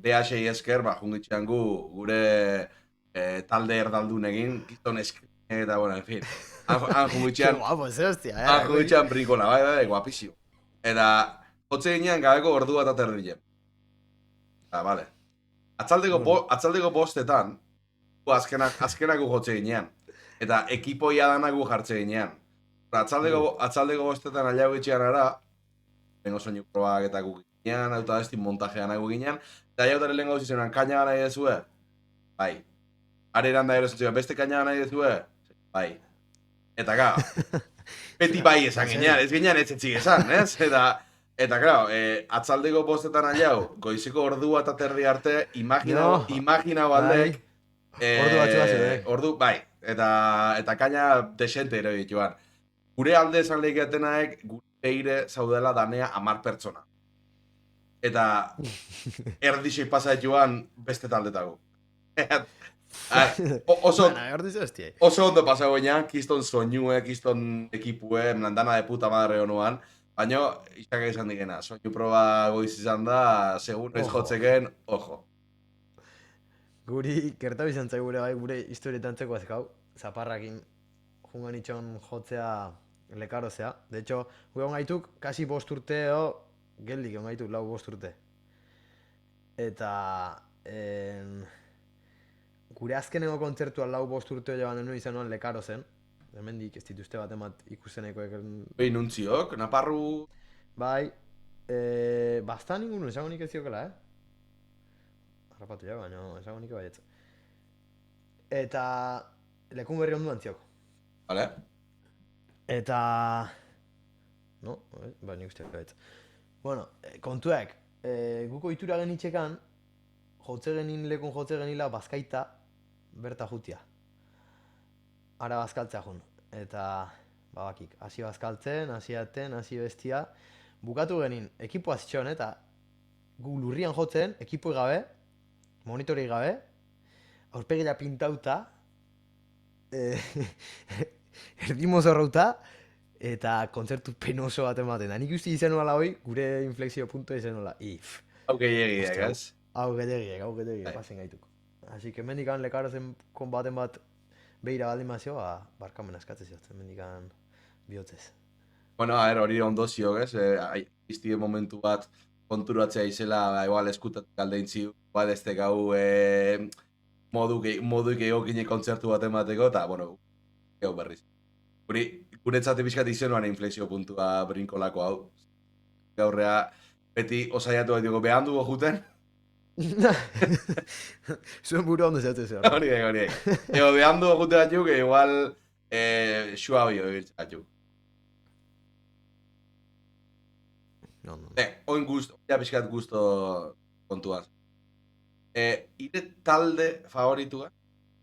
Speaker 2: BH-ei esker, jungitxean gure talde erdaldun egin, kiston eskrinek eta, bueno, en fin. Han jungitxean...
Speaker 3: Qué guapo, ze hostia,
Speaker 2: Han jungitxean brinkola, bai, guapizio. Eta, hotze ginean gabeko ordu bat aterdile. Eta, vale. Atzaldeko bostetan, azkenako jotze ginean. Eta ekipoia danagu jartze ginean. Atzaldeko bostetan aliago itxean ara, bengo soinu probak eta guk ginean, eta ez montajean nagu ginean, eta jautaren lehen gauz izenan, kaina gana edezue? Bai. Areran da erosen beste kaina gana edezue? Bai. Eta gara, beti bai esan ginean, ez ginean ez etxik esan, ez? Eta claro, atzaldeko bostetan aliago, goizeko ordua eta terdi arte, imagina baldek,
Speaker 3: ordu batxua zede.
Speaker 2: Ordu, bai, eta kaina desente ere dituan. Gure alde esan lehiketenaek, gure beire zaudela danea 10 pertsona. Eta erdixei pasa joan beste taldetago. Oso ondo pasa goinean, kiston soinue, kiston ekipue, dana de puta madre honuan. Baina, izak izan digena, soinu proba goiz izan da, segun ez jotzeken, ojo.
Speaker 3: Guri, gerta bizan gure bai, gure historietan txeko azkau, zaparrakin jungan itxon jotzea lekarozea. De hecho, gure ongaituk, kasi 5 urte, geldik ongaituk, 5 urte. Eta, gure azkenengo kontzertua 5 urte joan denuen izan nuen lekarozen. Hemendik ez dituzte bat emat ikusenekoek.
Speaker 2: Behin nuntziok, Naparru...
Speaker 3: Bai, bastan ningun esango nik ez ziokela, Harrapatu ja, baina esango nik baietz. Eta lekun berri onduan ziok.
Speaker 2: Vale.
Speaker 3: Eta... No, bai nik uste baietz. Bueno, kontuek, guko itura genitxekan, lekun jotze genila bazkaita berta jutia. Ara bazkaltzea jun. Eta, bakik, hasi bazkaltzen, hasi aten, hasi bestia. Bukatu genin, ekipoa zitxon, eta gu lurrian jotzen, ekipoi gabe, monitorei gabe, aurpegila pintauta, erdimo zorrauta, eta kontzertu penoso bat ematen. Da nik uste izan nuela hoi, gure inflexio punto izan nuela,
Speaker 2: Hau gehiagiak, ez?
Speaker 3: Hau gehiagiak, pasen gaituk. Así que mendikan lekarozen konbaten bat behira baldin mazio, barkamen askatzez jotzen, mendikan bihotzez.
Speaker 2: Bueno, hori ondo ziok, ez? Iztide momentu bat konturatzea izela, igual eskutatik aldeintzi, bat ez tegau moduik egokine kontzertu bat emateko, eta, bueno, gau berriz. Guretzate pixkat izenuan inflexio puntua brinkolako hau. Gaurrea, beti osaiatu bat dugu, behan dugu juten?
Speaker 3: Zuen buru ondo zehatu zehar.
Speaker 2: Hori. Ego, behan dugu jute bat juk, igual, xua bio egirtza bat juk.
Speaker 3: No.
Speaker 2: Oin gusto, ja pixkat gusto kontuan. Ire talde favoritua,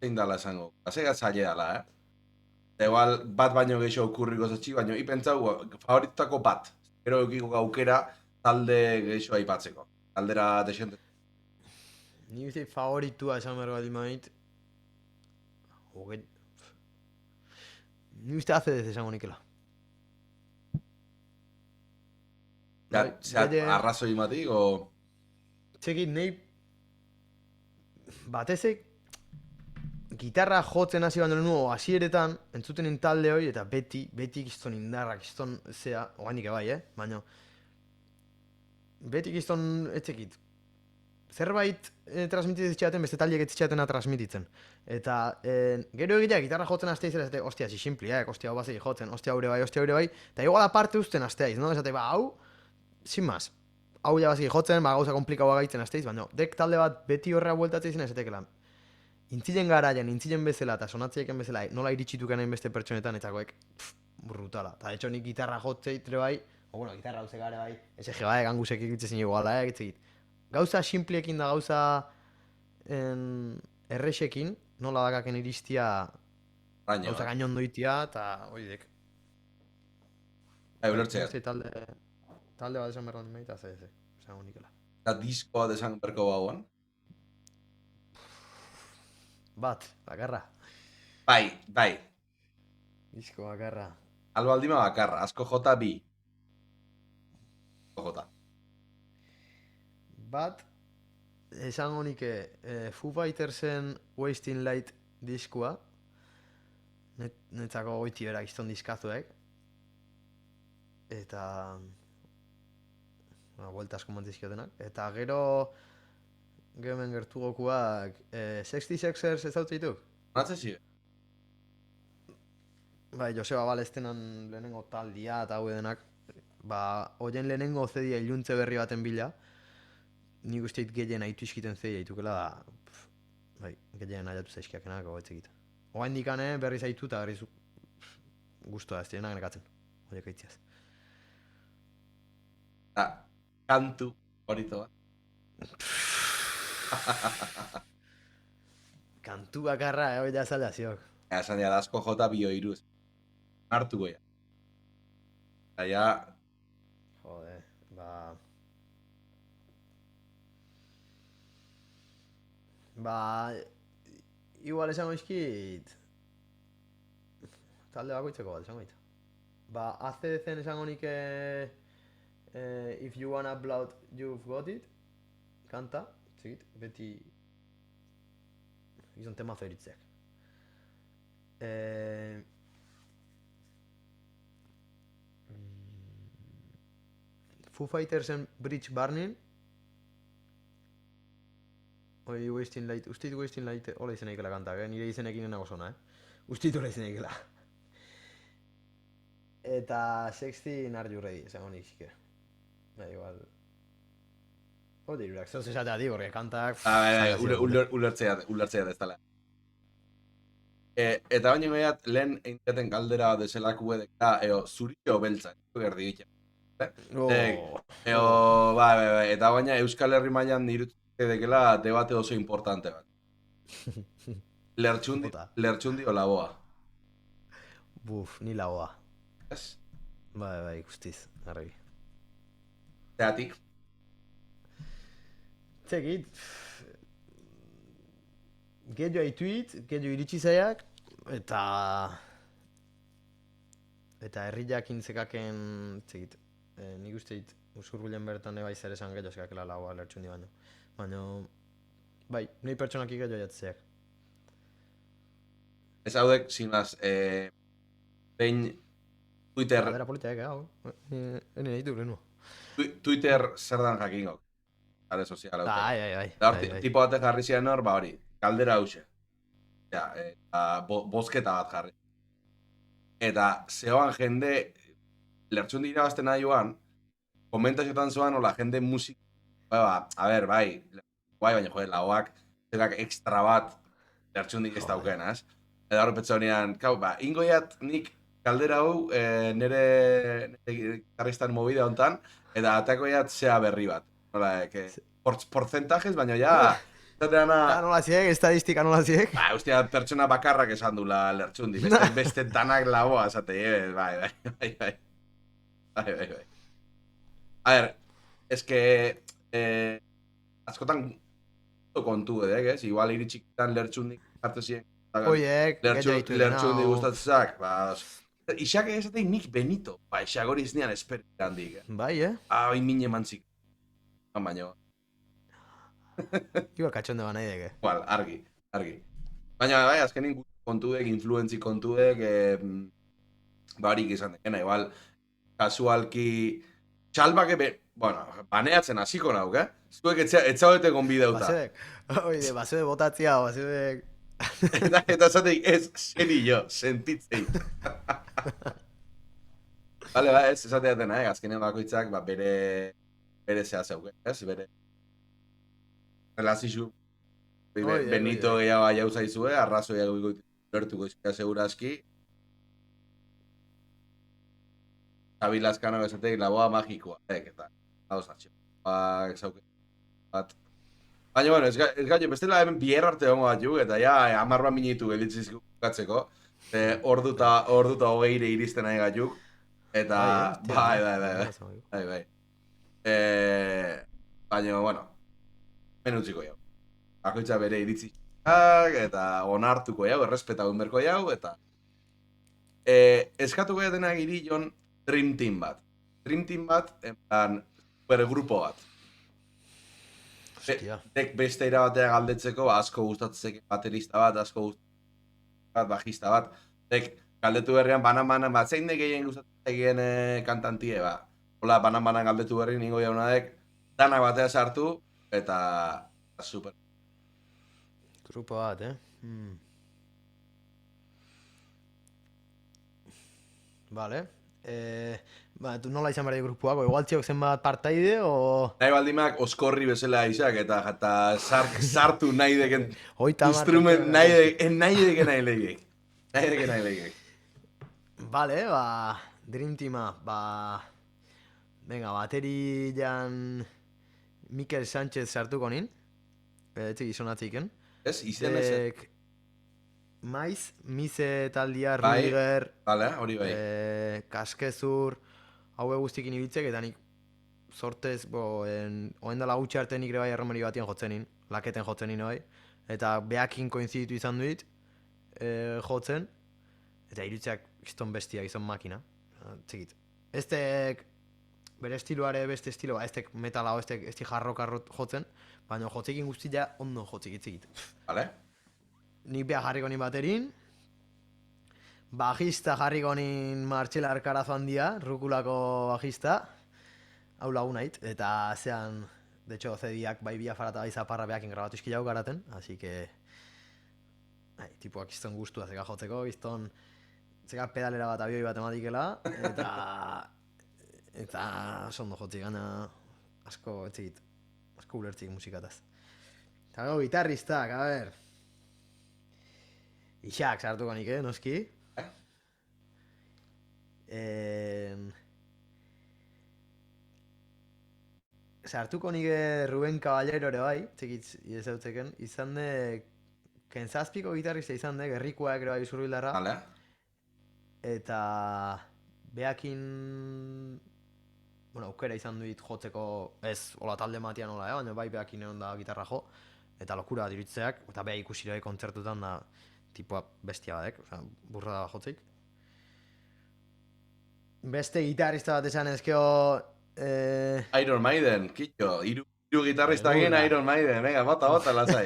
Speaker 2: zein dala esango. Azega zaila dala, Igual, bat baino gehiago okurriko zatxi, baino ipentzau, favoritutako bat. Gero eukiko gaukera talde gehiago aipatzeko. Taldera desente.
Speaker 3: Ni uste favoritua esan behar baldin mait. Ni uste ACDC esango nikela.
Speaker 2: Arrazoi matik, o...
Speaker 3: Txekit, nahi... Batezek... Gitarra jotzen hasi bandelo nuo hasieretan, entzuten talde hori, eta beti kiston indarrak, kiston zea, oainik ebai, baina... Beti kiston etxekit. Zerbait transmititzen beste taldiek etxeatena transmititzen. Eta gero egitea gitarra jotzen azte izela, zate, ostia, simpli, ostia, hau bazegi jotzen, ostia, haure bai, eta igual aparte usten azteaiz, no? Esate, hau, sin más. Hau ja bazegi jotzen, gauza komplikaua gaitzen azteiz, baina dek talde bat beti horrea bueltatzen izan esatekela. Intzilen garaian, intzilen bezala eta sonatzeiken bezala, nola iritsituken hain beste pertsonetan, eta goek, brutala. Eta etxo nik gitarra jotzeitre bai, bueno, gitarra hauze gare bai, SG bai, gangusek egitzen iguala, egitzegit. Gauza simpliekin da gauza errexekin, nola dakaken iristia
Speaker 2: Raño,
Speaker 3: Gauza gaino ondoitia, eta oidek.
Speaker 2: Ulertzea.
Speaker 3: Talde bat esan berran meita, ze, esango nikela.
Speaker 2: Eta diskoa desan berko bauan.
Speaker 3: Bat, bakarra.
Speaker 2: Bai.
Speaker 3: Disko bakarra.
Speaker 2: Albaldima bakarra, asko jota bi. Asko jota.
Speaker 3: Bat, esango nike Foo Fightersen Wasting Light diskoa. Netzako goiti berak izton diskazuek. Eta... Buelta asko mantizkiotenak. Eta gero... Gemen gertu gokuak... 66ers ez daut dituk?
Speaker 2: Natze zi?
Speaker 3: Bai, Joseba Balestenan lehenengo taldia eta hau denak. Oien lehenengo zedia iluntze berri baten bila. Nik usteit gehien aitu izkiten zedia itukela da... Bai, gehien aiatu zaizkiakenak goetz egiten. Oain dikane berri zaitu eta berri guztua ez dienak nekatzen. Oiek aitziaz.
Speaker 2: Kantu horito bat.
Speaker 3: Kantu bakarra, hori da zalda ziok.
Speaker 2: Esan dira, asko jota bio iruz. Hartu goia. Eta
Speaker 3: Jode, igual esango izkit... Talde bakoitzeko bat esango dit. ACDCen esango nike... If you wanna blood, you've got it. Kanta, zikit, beti... Gizon temazo eritzeak. Foo Fightersen Bridge Burning. Hoi Wasting Light, ustit Wasting Light hola izeneikela kantak, nire izenekin nago zona, Ustit hola izeneikela. Eta 16 Are You Ready, esango nik zike. Igual... Hode irurak, zer esatea di, porque kantak...
Speaker 2: Ulertzea dezala. Eta baino gaiat, lehen egiten galdera deselaku edeka, zurio beltza, gerdi ditzen. Eta baina Euskal Herri mailan nirutu dekela debate oso importante bat. Lertxundi o laboa.
Speaker 3: Buf, ni laboa.
Speaker 2: Ez?
Speaker 3: Bai, guztiz, arregi.
Speaker 2: Zeatik?
Speaker 3: Zekit, gehiago haituit, gehiago iritsi zaiak, eta herriak intzekaken, zekit, nik usteit usurbilen bertan ebai zer esan gehiago eskakela lagoa lertxundi baino. Baina, bai, nahi pertsonak gehiago jatzeak.
Speaker 2: Ez haudek, sinaz, behin Twitter...
Speaker 3: Adera politiak, hau, ene nahi du lehenu.
Speaker 2: Twitter zer dan jakingok. Are sozial haute.
Speaker 3: Bai.
Speaker 2: Tipo batek jarri ziren hor, hori, kaldera hause. Bozketa bat jarri. Eta zehoan jende, lertxundi irabazten nahi joan, komentazioetan zoan, hola, jende musik... bai, baina jode, lagoak, zerak ekstra bat lertxundik ez dauken, ez? Eta hori petza honean, ingoiat nik kaldera hau nire gitarristan movida hontan, eta atakoiat zea berri bat. Porcentajes, baina ja...
Speaker 3: Nola ziek, estadistika nola ziek?
Speaker 2: Hostia, pertsona bakarrak esan dula lertxundi, beste danak lagoa, esate, bai. A ver, eske... askotan kontu ez? Igual iritsikitan lertxundik hartu ziren.
Speaker 3: Oiek,
Speaker 2: lertxundi gustatzezak, Ixak esateik nik Benito, Ixak hori iznean esperik handik.
Speaker 3: Bai,
Speaker 2: Hoi mine mantzik. Baina...
Speaker 3: Iba katxonde ba nahi deke.
Speaker 2: Igual, argi. Baina, bai, azkenin kontuek, influentzi kontuek, barik izan dekena, igual, kasualki, txalbake, baneatzen hasiko nauk, Zuek etxaudete gonbideuta.
Speaker 3: Baseude botatzia, baseude...
Speaker 2: Eta zateik, ez, zeni jo, sentitzei. Bale, ez esateaten, azkenean bakoitzak, bere zea zeuke, bere... Relazizu, Benito gehiago aiau zaizue, arrazoia gertuko izkia segurazki. Xabi Lazkano esateik, laboa magikoa, eta, hau zatxo, zauke. Baina, bueno, ez gaino, bestela hemen bier arte hongo bat ju, eta ja, 10 bat minutu gelitziz bukatzeko. orduta hogeire iristen nahi gatuk. Eta, bai. Baina, bueno, menutziko jau. Bakoitza bere iritziak, eta onartuko jau, errespetatu berko jau, eta eskatuko jatena giri jon Dream Team bat. Dream Team bat, en plan, supergrupo bat.
Speaker 3: Hostia.
Speaker 2: Dek beste irabatea galdetzeko, asko gustatzeko baterista bat, asko gustatzeko bat, bajista bat. Dek, galdetu berrian banan bat, zein dek gehien gustatzeko kantantie, ba. Hola, banan galdetu berri ningo jauna dek, danak batea sartu, eta super.
Speaker 3: Grupo bat, Vale. Tu nola izan behar grupoak, igual txiok zenbat partaide, o...
Speaker 2: Nahi baldimak oskorri bezala izak, eta sartu nahi deken instrument, nahi deken nahi lehiek.
Speaker 3: Vale, Dream Teama, venga, bateri jan Mikel Sánchez sartuko nin, gizonatziken.
Speaker 2: Ez, izen ez.
Speaker 3: Maiz, Mize taldia, Rudiger,
Speaker 2: Hori bai.
Speaker 3: Kaskezur, haue guztikin ibiltzek, eta nik sortez, oen dela gutxi arte nik ere bai erromeri batien jotzenin, laketen jotzenin hoi, eta behakin koinziditu izan duit jotzen, eta irutzak gizton bestia, gizton makina, txikit. Eztek bere estiloare beste estilo, eztek metala o eztek jarrok jotzen, baina jotzekin guztia ondo jotzik itzikit.
Speaker 2: Vale.
Speaker 3: Nik beha jarriko nin baterin, bajista jarriko nin Martxel Arkarazo handia, Rukulako bajista, hau lagunait, eta zean, de hecho, CD-ak bai biafara eta bai zaparra behakin grabatu iski jau garaten, así que, tipuak izton guztua zeka jotzeko, izton, zeka pedalera bat abioi bat ematikela, eta sondo jotzik, gana asko etzikit, asko ulertzik musikataz. Eta gau, gitarristak, a ber, Ixak sartuko nik, noski. Sartuko nik Ruben Caballero ere bai, txekitz izautzeken, izan de, kentzazpiko gitarrista izan de, gerrikoak ere bai zurbildarra.
Speaker 2: Vale.
Speaker 3: Eta behakin, aukera izan duit jotzeko, ez, hola talde matian hola, baina bai behakin egon da gitarra jo, eta lokura diritzeak, eta beha ikusi ere kontzertutan da, tipua bestia badek, burra da jotzik. Beste gitarrista bat esan ezkeo...
Speaker 2: Iron Maiden, kitxo, iru gitarrista egin Iron Maiden, venga, bota, lasai.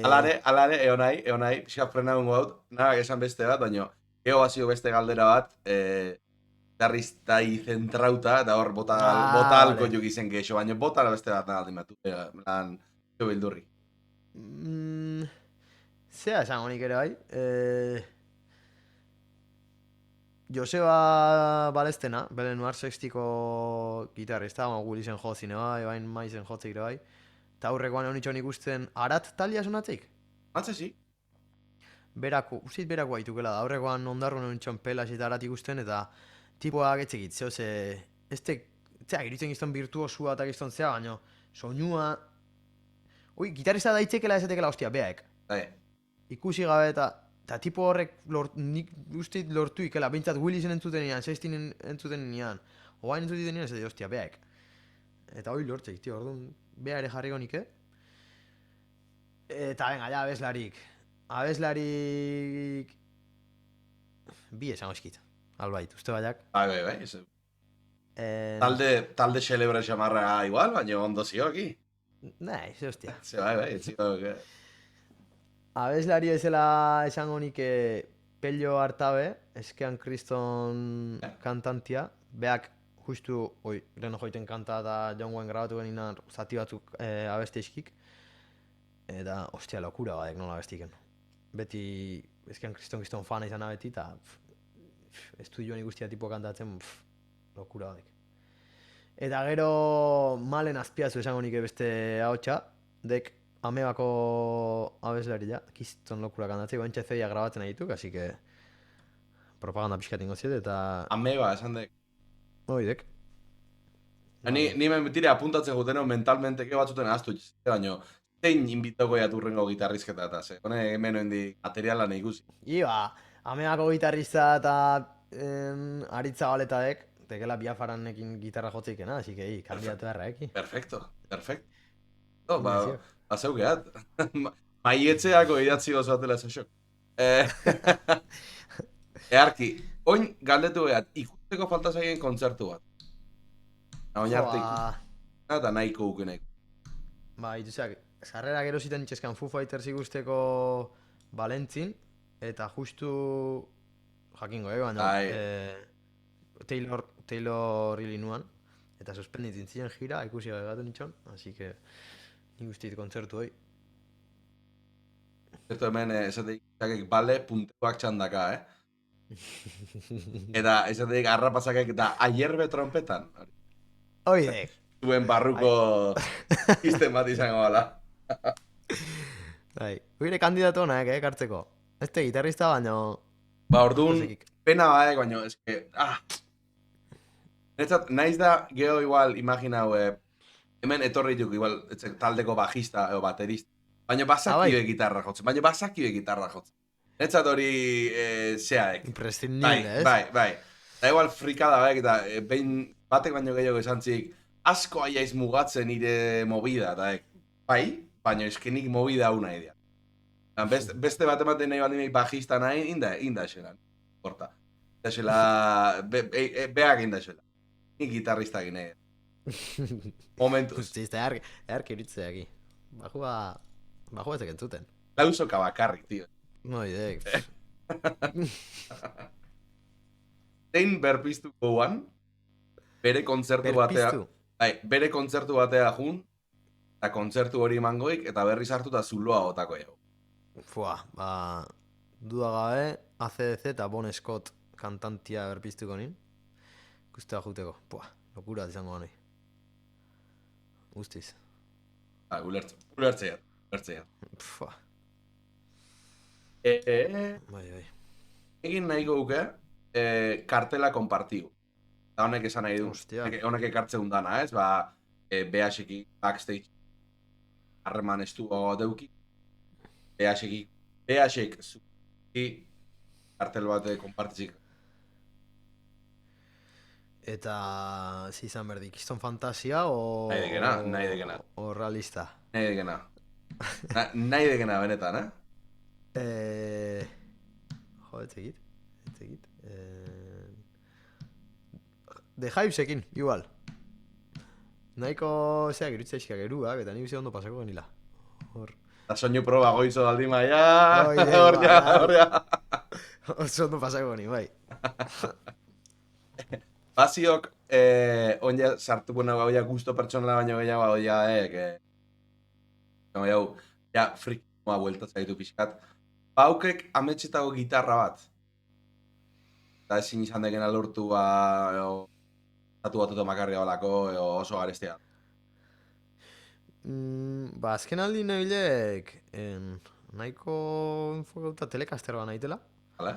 Speaker 2: Alare, eonai, pixka frena gungo haut, nabak esan beste bat, baina ego bazio beste galdera bat, gitarristai zentrauta, eta hor bota alko juk izen geixo, baina bota beste bat nagaldi matu, lan, jo bildurri.
Speaker 3: Zea esan honik ere bai, Joseba Balestena, Belen Noir Sextiko gitarrista, gulizen jozine bai, bain maizen jotzik ere bai, eta aurrekoan egon itxon ikusten Arat talia sonatzik?
Speaker 2: Atzesi?
Speaker 3: Uzit berako haitukela da, aurrekoan ondarroan egon itxon pelas eta Arat ikusten, eta tipuak etzekit, zehose, zea, iritzen gizton virtuosua eta gizton zea, baina soinua, gitarrista daitzekela esatekela, ostia, behaek. Ikusi gabe eta tipo horrek nik ustit lortu ikela, bintzat Willisen entzuten nian, Sextinen entzuten nian, oain entzuten nian, ez da, ostia, behaek. Eta hori lortzeik, tio, orduan, beha ere jarriko nik, Eta, venga, ja, abeslarik. Abeslarik... Bi esango eskit, albait, uste baiak.
Speaker 2: Bai, talde celebre xamarra igual, baina ondo zioki.
Speaker 3: Nahi, ze hostia.
Speaker 2: Ze bai, zio,
Speaker 3: Abeslari ezela esango nik Pello Artabe, eskean kriston kantantia, beak justu, Reno Joiten kanta eta John Wayne grabatu geninan zati batzuk abeste eskik, eta, ostia, lokura badek nola abestiken. Beti, eskean kriston fana izan abeti, eta estudioan ikustia tipo kantatzen, lokura badek. Eta gero Malen Azpiazu esango nik beste ahotsa, dek Amebako abeslari ja, kiston lokura kantatzeko, entxe zeia grabatzen dituk, así que propaganda pixkat ingo ziet, eta...
Speaker 2: Ameba, esan dek.
Speaker 3: Hoi dek.
Speaker 2: Ni mentire apuntatzen guteno mentalmente, batzuten ahaztu baino, zein inbitoko jaturrengo gitarrizketa eta ze. Hone hemen oindi materiala nahi ikusi.
Speaker 3: Ameako gitarrista eta Aritza Baletaek, tekela Biafaranekin gitarra jotzikena, así que kandiatu erra,
Speaker 2: Perfecto. Oh, ba zeugeat. Maietzeako idatzi oso atela zesok. Earki, oin galdetu behat, ikusteko falta zaien kontzertu bat. Oin arte ikusteko eta nahiko ukenek.
Speaker 3: Ba, ituzeak, sarrera gero ziten itxeskan Foo Fighters ikusteko Valentzin, eta justu jakingo, baina Taylor Illinoisan, eta suspenditzen ziren gira, ikusi gatu nitxon, así que nik guztit kontzertu hoi.
Speaker 2: Zertu hemen, esateik bale puntekoak txandaka, Eta esateik arrapazakek eta aierbe trompetan.
Speaker 3: Oidek.
Speaker 2: Zuen barruko sistem bat izango bala.
Speaker 3: Huire kandidatu honak, kartzeko. Este gitarrista baino...
Speaker 2: Ba, orduan, pena baek, baino, eske, Netzat, naiz da, geho igual, imaginau, hemen etorri duk, igual, taldeko bajista o baterista. Baina basakibe gitarra jotzen. Netzat hori, zeaek.
Speaker 3: Imprescindible, ez?
Speaker 2: Bai. Da igual frikada baek, eta behin batek baino gehiago esan txik, asko aiaiz mugatzen nire movida, eta bai, baina eskenik movida hau nahi dira. Beste bat ematen nahi baldin bajista nahi, inda eselan. Horta. Beak inda eselan. Nik gitarristak nahi. Momentu.
Speaker 3: Justizta, erki iritzea eki. Bajua ezek entzuten.
Speaker 2: Lausoka bakarrik, tío.
Speaker 3: No, idek.
Speaker 2: Zein berpiztuko guan, bere kontzertu batea jun, eta kontzertu hori emangoik, eta berriz hartu eta zuloa otako ego.
Speaker 3: Duda gabe, ACDC eta Bon Scott kantantia berpiztuko nin. Guztia juteko. Lokura izango nahi. Guztiz.
Speaker 2: Ulertzea.
Speaker 3: Bai.
Speaker 2: Egin nahiko duke, kartela konpartiu. Eta honek esan nahi du. Honek ekartzen dana, ez? BH-eki backstage harreman estu deuki. BH-ek zuki kartel bat konpartitzik.
Speaker 3: Eta izan berdi, Kiston Fantasia o...
Speaker 2: Nahi dekena.
Speaker 3: O realista?
Speaker 2: Nahi dekena, benetan,
Speaker 3: etzegit. The Hypesekin, igual. Nahiko zeak irutzaizkiak eruak, eta nik uste ondo pasako genila.
Speaker 2: Eta soinu proba goizo daldi maia. Hor ja.
Speaker 3: Oso ondo pasako geni, bai.
Speaker 2: Baziok, onja sartuko nago ja gusto pertsonala baino gehiago ja frikimoa buelta zaitu pixkat. Baukek ametxetako gitarra bat. Eta ezin izan dekena lortu tatu batuta makarria balako oso garestea.
Speaker 3: Azken aldi nabilek nahiko enfokauta telekaster bat nahitela.
Speaker 2: Hala?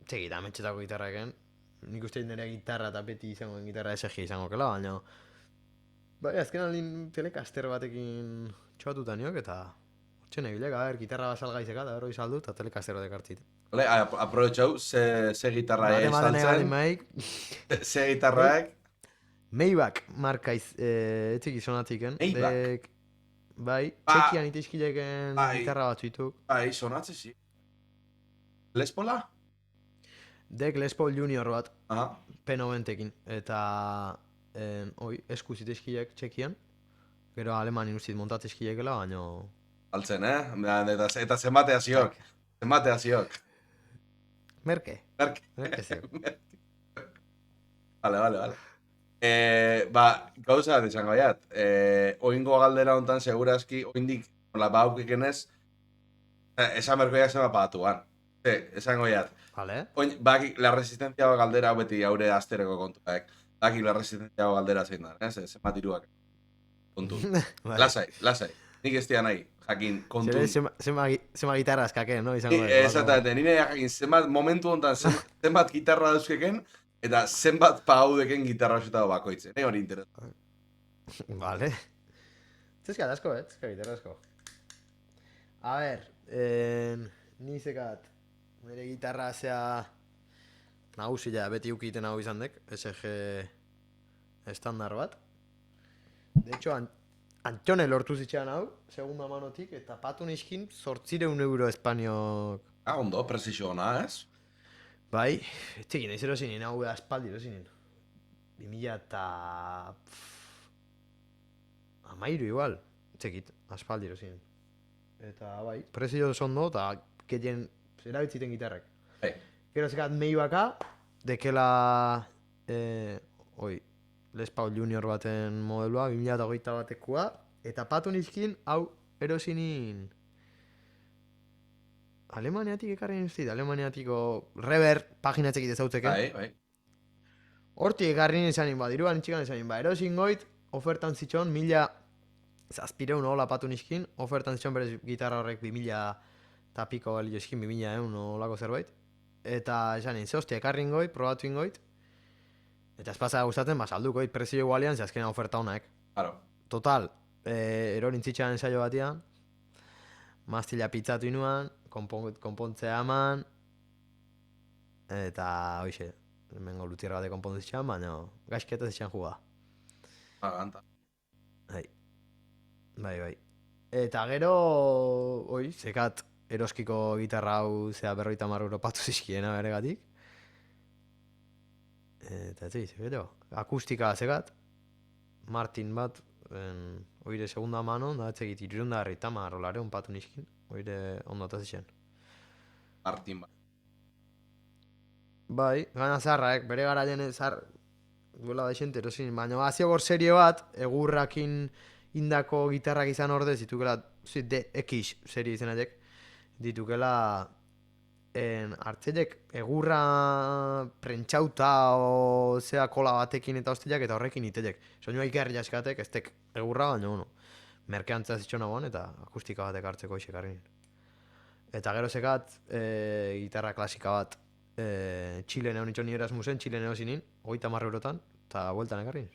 Speaker 3: Txegita ametxetako gitarra eken. Nik uste nire gitarra eta beti izango gitarra SG izango kela, baina... Bai, azken aldin telekaster batekin txabatuta niok, eta... Hortxe nahi bilek, gitarra bat salgaizeka, eta berro izaldu, eta telekaster batek hartzit.
Speaker 2: Hale, aprobetxau, ze gitarra saltzen? Ze gitarraek?
Speaker 3: Maybach markaiz, etzik izonatziken.
Speaker 2: Maybach?
Speaker 3: Bai, txekian itizkileken gitarra bat zuituk.
Speaker 2: Bai, sonatze zi. Lespola?
Speaker 3: Dek Les Paul Junior bat,
Speaker 2: Aha.
Speaker 3: P90-ekin, eta eskuz itezkileak txekian, gero alemanin ustit montatzezkileekela, baina...
Speaker 2: Altzen, eta zenbatea ziok.
Speaker 3: Merke.
Speaker 2: Vale. Gauza bat izango baiat. Oingo galdera hontan segurazki, oindik, baukekenez, esan berkoiak zema pagatuan. Esango baiat.
Speaker 3: Vale.
Speaker 2: Baki, la resistencia galdera beti haure astereko kontuak. Baki, la resistencia galdera zein da, zenbat iruak. Kontu. Lasai. Nik ez dian nahi, jakin, kontu.
Speaker 3: Zema gitarra azkaken, no?
Speaker 2: Exactamente, nire jakin, zenbat momentu honetan zenbat gitarra dauzkeken, eta zenbat paudeken gitarra osetago bakoitzen, hori interes.
Speaker 3: Vale. Zezkat asko, zezkat gitarra asko. A ber, ni zekat, nire gitarra zea nagusia beti ukiten hau izan dek, SG estandar bat. De hecho, Antxone lortu zitxean hau, segunda manotik, eta patu niskin 800 € Espainiok.
Speaker 2: Ondo, presizio ona, ez?
Speaker 3: Bai, txekin naiz erosinin, hau aspaldi erosinin. 2000 eta... Amairu igual, txekit, aspaldi erosinin. Eta bai, prezio ondo, eta gehien erabitziten gitarrak.
Speaker 2: Bai.
Speaker 3: Gero zekat mei baka, dekela... Les Paul Junior baten modelua, 2021 batekoa, eta patu nizkin, hau erosinin... Alemaniatik ekarri niztit, Alemaniatiko Rever pagina txekit ezautzeke.
Speaker 2: Bai.
Speaker 3: Hortik ekarri nizanin ba, diruan itxikan nizanin ba, erosin goit, ofertan zitxon, 1000 hola patu nizkin, ofertan zitxon berez gitarra horrek 2000 eta piko galio eskin, 2000 olako zerbait. Eta esan nintzen, hostia, ekarri ingoit, probatu ingoit, eta espasa gustatzen, ba, saldukoit, prezio igualian, ze azkena oferta honak.
Speaker 2: Claro.
Speaker 3: Total, erorin zitxan ensaio batian, mastila pizzatu inuan, konpontzea eman, eta hoxe, hemengo lutierra bate konpontzitxan, baina gaizketa zitxan juga.
Speaker 2: Ganta.
Speaker 3: Bai. Eta gero, zekat eroskiko gitarra hau zea 50 € patu zizkiena beregatik. Eta gero, akustika zekat, Martin bat, oire segunda mano, da etzekit 350 € patu nizkin, oire ondo atazizien.
Speaker 2: Martin bat.
Speaker 3: Bai, gana zarraek, bere garaien zar, duela da xente erosin, baina azio gor serie bat, egurrakin indako gitarrak izan ordez, ditukela, DX serie izenatek, ditukela hartzelek egurra prentxauta o zea kola batekin eta hostiak eta horrekin itelek. Soinua ikerri jaskatek, ez tek egurra, baina merkeantza zitxona guan eta akustika batek hartzeko isekarrin. Eta gero zekat, gitarra klasika bat, Txilen egon itxon ni Erasmusen, Txilen egon zinin, 30 €, eta bueltan ekarrin.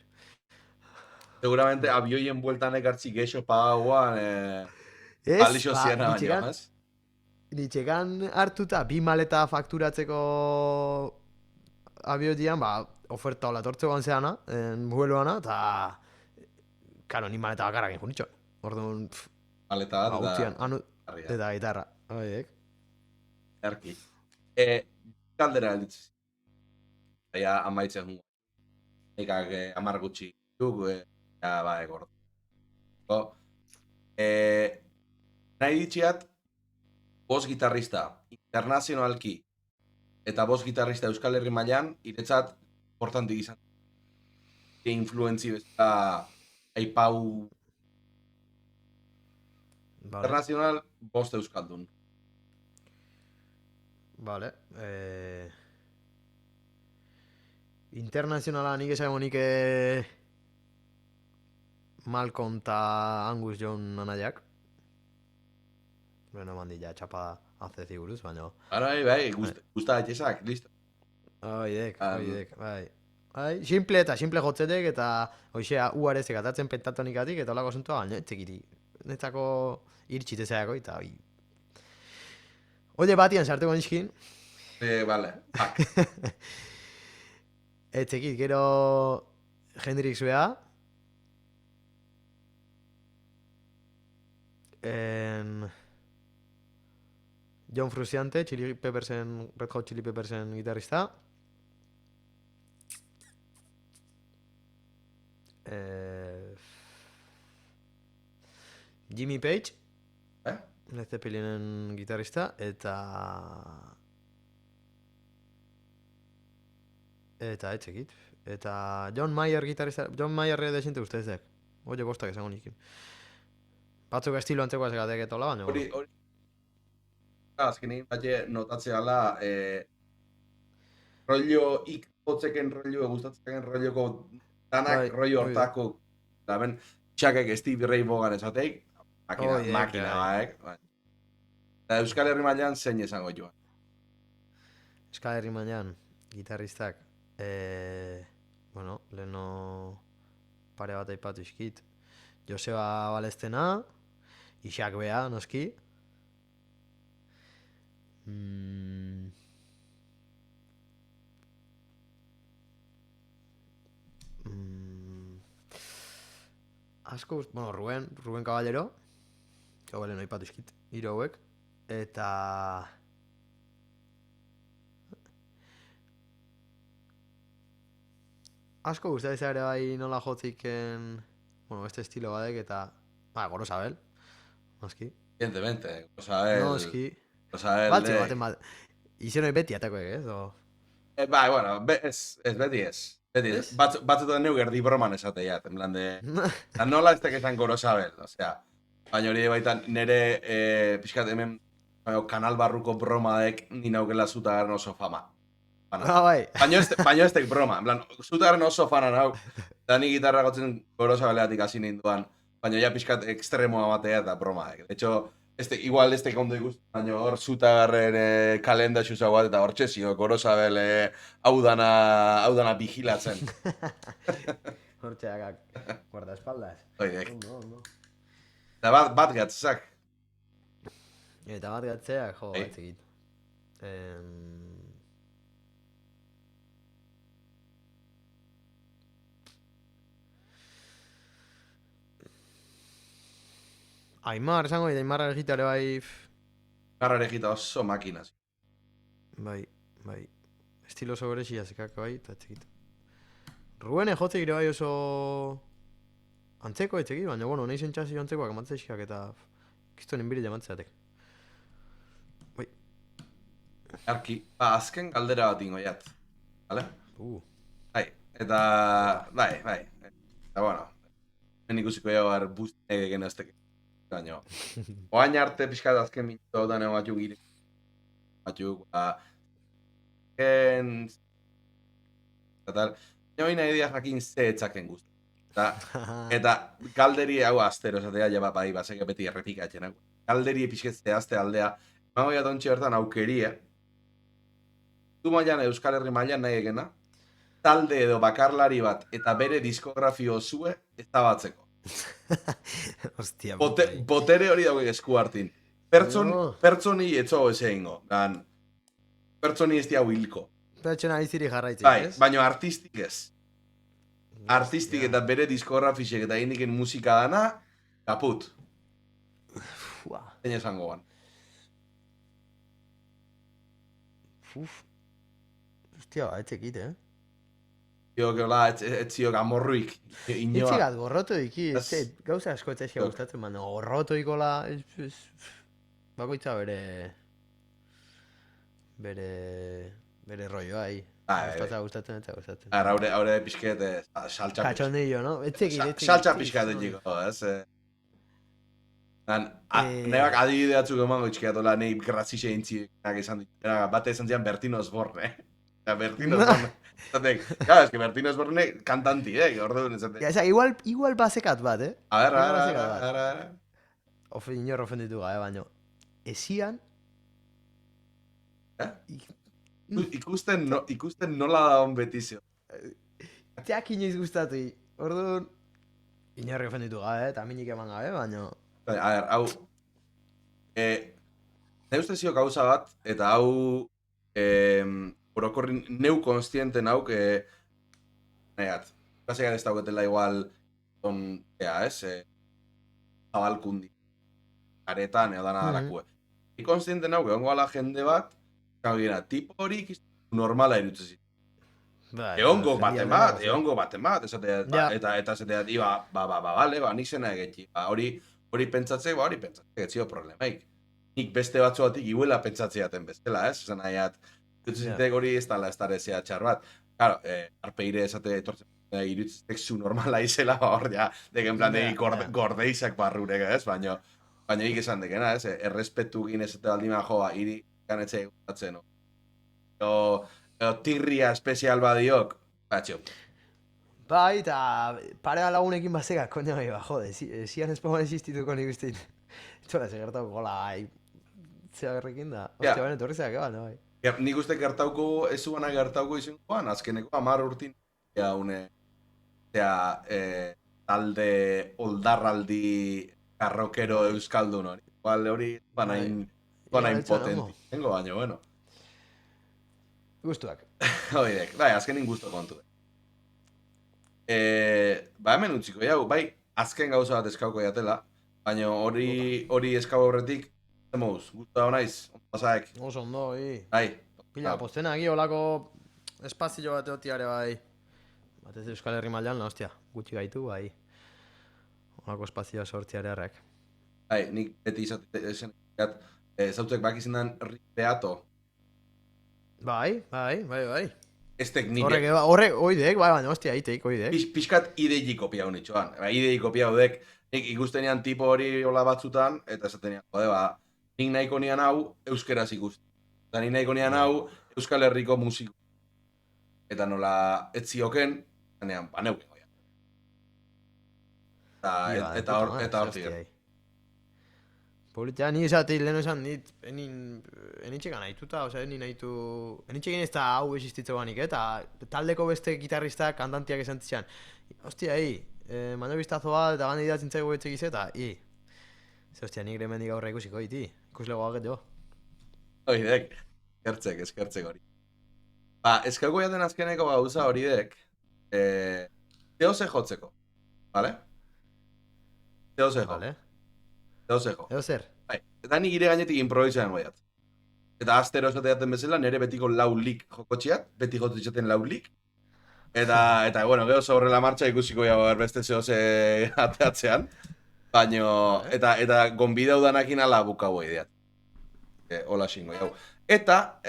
Speaker 2: Seguramente abioien bueltan ekartzi geixo pagaguan, alixo ziena baino, ez?
Speaker 3: Nitxekan hartuta, 2 maleta fakturatzeko abiotian, ba, oferta hola tortzegoan zeana, bueloana, eta... Karo, ni maleta bakarrak egin junitxo. Orduan,
Speaker 2: Maleta bat
Speaker 3: eta gitarra. Oiek.
Speaker 2: Erki. Kaldera elitzez. Baina amaitzen jungo. Ekak 10 gutxi duk, ba, egordo. Nahi ditxiat, bost gitarrista internazionalki eta bost gitarrista Euskal Herri mailan iretzat importantik izan. Influentzi bezala aipau internazional bost euskaldun.
Speaker 3: Vale. Internazionala nik esango nik Malcolm eta Angus Young anaiak. Bueno, mandilla txapa hace buruz, baina...
Speaker 2: Bai, gusta daitezak, listo.
Speaker 3: Oidek, bai. Simple jotzetek eta hoxea uarezek atatzen pentatonikatik eta olako asuntoa, baina txekiti. Netzako irtxitezeako eta oi. Oide batian sarteko nizkin.
Speaker 2: Vale, pak.
Speaker 3: Etzekit, gero Hendrix bea. John Frusciante, Red Hot Chili Peppersen gitarrista. Jimmy Page, Led Zeppelinen gitarrista, eta etzekit. Eta John Mayer gitarrista, John Mayer desinte ustezek. Oie bostak esango nikin. Batzuk estilo antzekoa segatek eta hola, baina...
Speaker 2: Hori, azkenein batxe notatzea ala, rollo ikpotzeken rollo, gustatzeken rolloko danak rollo hortako, da ben, txakek Steve Ray Vaughan esateik, makina baek. Eta Euskal Herri mailan zein esango joan?
Speaker 3: Euskal Herri mailan, gitarristak, bueno, leheno pare bat aipatu iskit. Joseba Balestena, Ixak Bea, noski. Mm. Mm. Asko, bueno, Ruben Caballero. Caballero aipatu izkit, hiru hauek. Eta... Asko gustatzen ere bai nola jotziken... Bueno, beste estilo badek eta... Gorosabel. Noski.
Speaker 2: Evidentemente, Gorosabel...
Speaker 3: Noski.
Speaker 2: Gorosabel...
Speaker 3: Baltzi baten bat. Izen hori beti atakoek, ez?
Speaker 2: Bai, bueno, beti ez. Beti ez. Batzutan neu gerdi broman esatea, en plan de... Ta nola ez teketan Gorosabel, osea... Baina hori baitan nire pixkat hemen kanal barruko bromadek ni naukela zutagaren oso fama.
Speaker 3: Bai.
Speaker 2: Baina ez tek broma, en plan, zutagaren oso fana nau. Da ni gitarra gotzen Gorosabeleatik hasi ninduan, baina ja pixkat ekstremoa batea eta bromadek. De hecho, igual ez tek ondo ikusten, baina hor zutagarren kalenda xuza bat eta hor txezio Gorosabel hau dana vigilatzen.
Speaker 3: Hortxeak, guardaespaldas.
Speaker 2: Oidek.
Speaker 3: Ondo.
Speaker 2: Eta bat gatzak.
Speaker 3: Eta bat gatzeak, jo,
Speaker 2: Ei.
Speaker 3: batzekit. Aimar, esango dit, Aimar egitare bai...
Speaker 2: Garra egita oso makinaz.
Speaker 3: Bai. Estilo oso berezia zekak bai, eta etzekit. Ruben ejotzek ere bai oso... Antzeko etzekit, baina, bueno, nahi zentxasi antzekoak emantzeiskak eta... Kistoen enbiri jamantzeatek. Bai.
Speaker 2: Arki, azken galdera bat ingoiat. Vale? Bai, eta... Bai. Eta, bueno, hemen ikusiko jau bar buztinek egen azteke. Baina, oain arte pixkat azken minuto da neo batzuk gire. Batzuk, eta tal. Baina hori nahi dia jakin ze etzaken guzti. Eta galderi hau astero, esatea, ja bai, baseke beti errepikatzen. Galderi pixket zehazte aldea. Magoia tontxe bertan aukeria. Du mailan Euskal Herri mailan nahi egena. Talde edo bakarlari bat eta bere diskografio zue ez da batzeko.
Speaker 3: Hostia,
Speaker 2: Botere hori dago esku hartin. Pertsoni etzo eze ingo. Pertsoni ez diau hilko.
Speaker 3: Pertsona iziri jarraitzen,
Speaker 2: Bai,
Speaker 3: ez?
Speaker 2: baina artistik ez. Artistik eta bere diskografisek eta indiken musika dana, kaput.
Speaker 3: Fua.
Speaker 2: Zein esango ban.
Speaker 3: Hostia, etzekit,
Speaker 2: Zio, geola, etzio gamorruik. Inoa.
Speaker 3: Etxigat, gorrotoiki, gauza asko etxesia gustatzen, baina gorrotoikola, bakoitza bere rolloa, gustatzen.
Speaker 2: Haure pixket saltxa pixket.
Speaker 3: Cachondillo, no? Etzekit.
Speaker 2: Saltxa pixket etxiko, ez? Nebak adibide batzuk emango itxikeatola, nahi grazixe intziak izan dit. Bate izan zian Bertino Osborne. Bertino Osborne. Zatek, claro, es que Bertino Osborne kantanti, orduan esatek.
Speaker 3: Ja, igual basekat bat,
Speaker 2: A ver.
Speaker 3: Inor ofenditu gabe, baino. Esian...
Speaker 2: Ikusten nola da hon betizio.
Speaker 3: Teak inoiz gustatu, orduan... Inorri ofenditu gabe, eta minik eman gabe, baino...
Speaker 2: A ver, hau... Nahi uste zio gauza bat, eta hau... Orokorrin neu konstiente nauk, nahiat, klasean ez dauketela igual, zabalkundi, aretan, edo dana darakue. Ni konstiente nauk, egongo ala jende bat, gina, tipo hori normala irutzezit. Egongo baten bat, eta esateat, bale, nik zena egetxi, hori pentsatzek, hori pentsatzek, etzio problemaik. Nik beste batzuatik iguela pentsatzeaten bezala, esan nahiat, Dutzitek hori ez dala ez darezea txar bat. Claro, arpeire esate etortzen irutzek zu normala izela, hor ja, deken plan gordeizak barrurek, ez? Baina hik esan dekena, ez? Errespetu gin esate baldima joa, hiri ganetxe gustatzen, no? Tirria espezial badiok, batxo.
Speaker 3: Bai, eta pare lagunekin bazeka, koña bai, jode, zian espagoan existituko nik ustein. Txola, segertau gola, zea berrekin da. Ostia, baina torri zeak eban, bai.
Speaker 2: Nik uste gertauko, ez zuana gertauko izangoan, azkeneko 10 urtin, talde oldarraldi karrokero euskaldun hori. Igual hori banain potenti. Tengo baino, bueno.
Speaker 3: Gustuak.
Speaker 2: Oidek, bai, azkenin gusto kontu. Hemen utziko jau, bai, azken gauza bat eskauko jatela, baina hori eskau horretik, zemuz, gustu da naiz, pasaek.
Speaker 3: Oso ondo,
Speaker 2: Bai.
Speaker 3: Pila, postena, olako espazio bat egotiare bai. Batez Euskal Herri mailan, hostia, gutxi gaitu, bai. Olako espazioa sortziare errek.
Speaker 2: Bai, nik beti izaten zautzek bakizien den Beato.
Speaker 3: Bai.
Speaker 2: Ez tek nire.
Speaker 3: Horrek, oidek, bai, baina, hostia, itek, oidek.
Speaker 2: Piskat idei kopia honitxoan. Idei kopia hodek, nik ikustenean tipo hori hola batzutan, eta esatenean, jode, nik nahiko nian hau euskeraz ikusten. Eta nik nahiko nian hau Euskal Herriko musiko. Eta nola etzioken, zanean, neuken goia. Eta hortik.
Speaker 3: Politia, ni esatik leheno esan, enitxekan nahituta, osea, enitxekin ez da hau existitze banik, eta taldeko beste gitarristak, kantantiak esan txan. Hostia, mano biztazo bat, eta gana idatzen zaigu etxekiz eta, hostia, nik remendik aurre ikusiko, ikuslegoa geto.
Speaker 2: Oidek, eskertzek hori. Eskauko jaten azkeneko gauza hori dek, teose jotzeko, bale? Teose jo.
Speaker 3: Vale.
Speaker 2: Eo
Speaker 3: zer?
Speaker 2: Bai, eta nik ire gainetik improvisaren goiat. Eta astero esateaten bezala, nire betiko laulik jokotxiat, beti jotitzaten laulik. Eta bueno, geho horrela martxa ikusiko jau beste zehose ateatzean. Baina, eta gonbideu danakin ala bukau ideat. Hola xingo jau. Eta,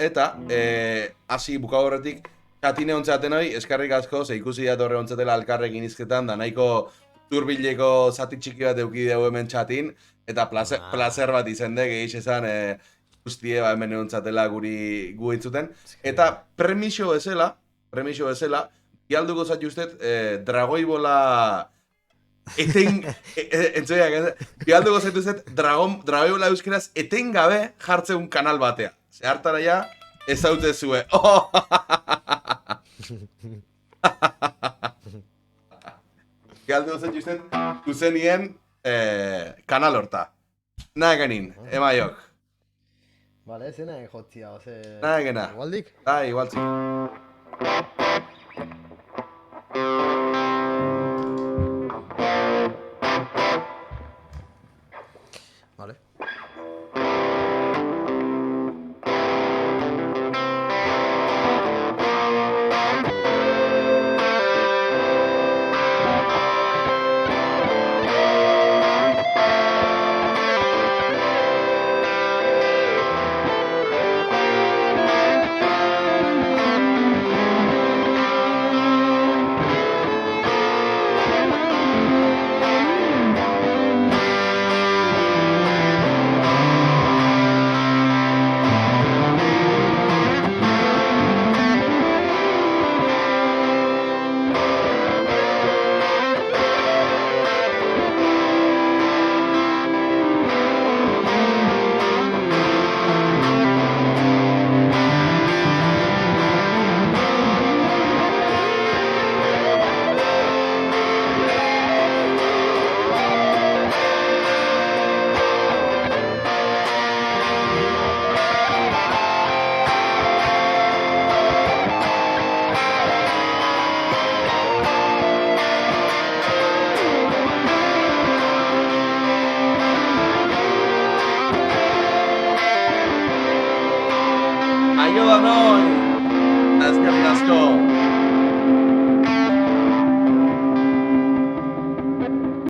Speaker 2: hasi bukau horretik, txatine ontzaten hori, eskarrik asko, ze ikusi dat horre ontzatela alkarrekin izketan, da nahiko turbileko zati txiki bat eukideu hemen txatin, eta placer bat izende, gehiax esan, guztie hemen egontzatela gu itzuten. Eta premixo bezala, bialduko zati ustez, dragoibola, bialduko zati ustez, dragoibola euskeraz, etengabe jartzeun kanal batea. Ze hartara ja, ez haute zue. Bialduko zati ustez, zuzenien, kanal horta. Nagenin, emaiok.
Speaker 3: Vale, zena jotzia, oze...
Speaker 2: Nagena.
Speaker 3: Igualdik?
Speaker 2: Igualtzik.
Speaker 3: Vale.
Speaker 2: Aio danoi! Eskerrik asko!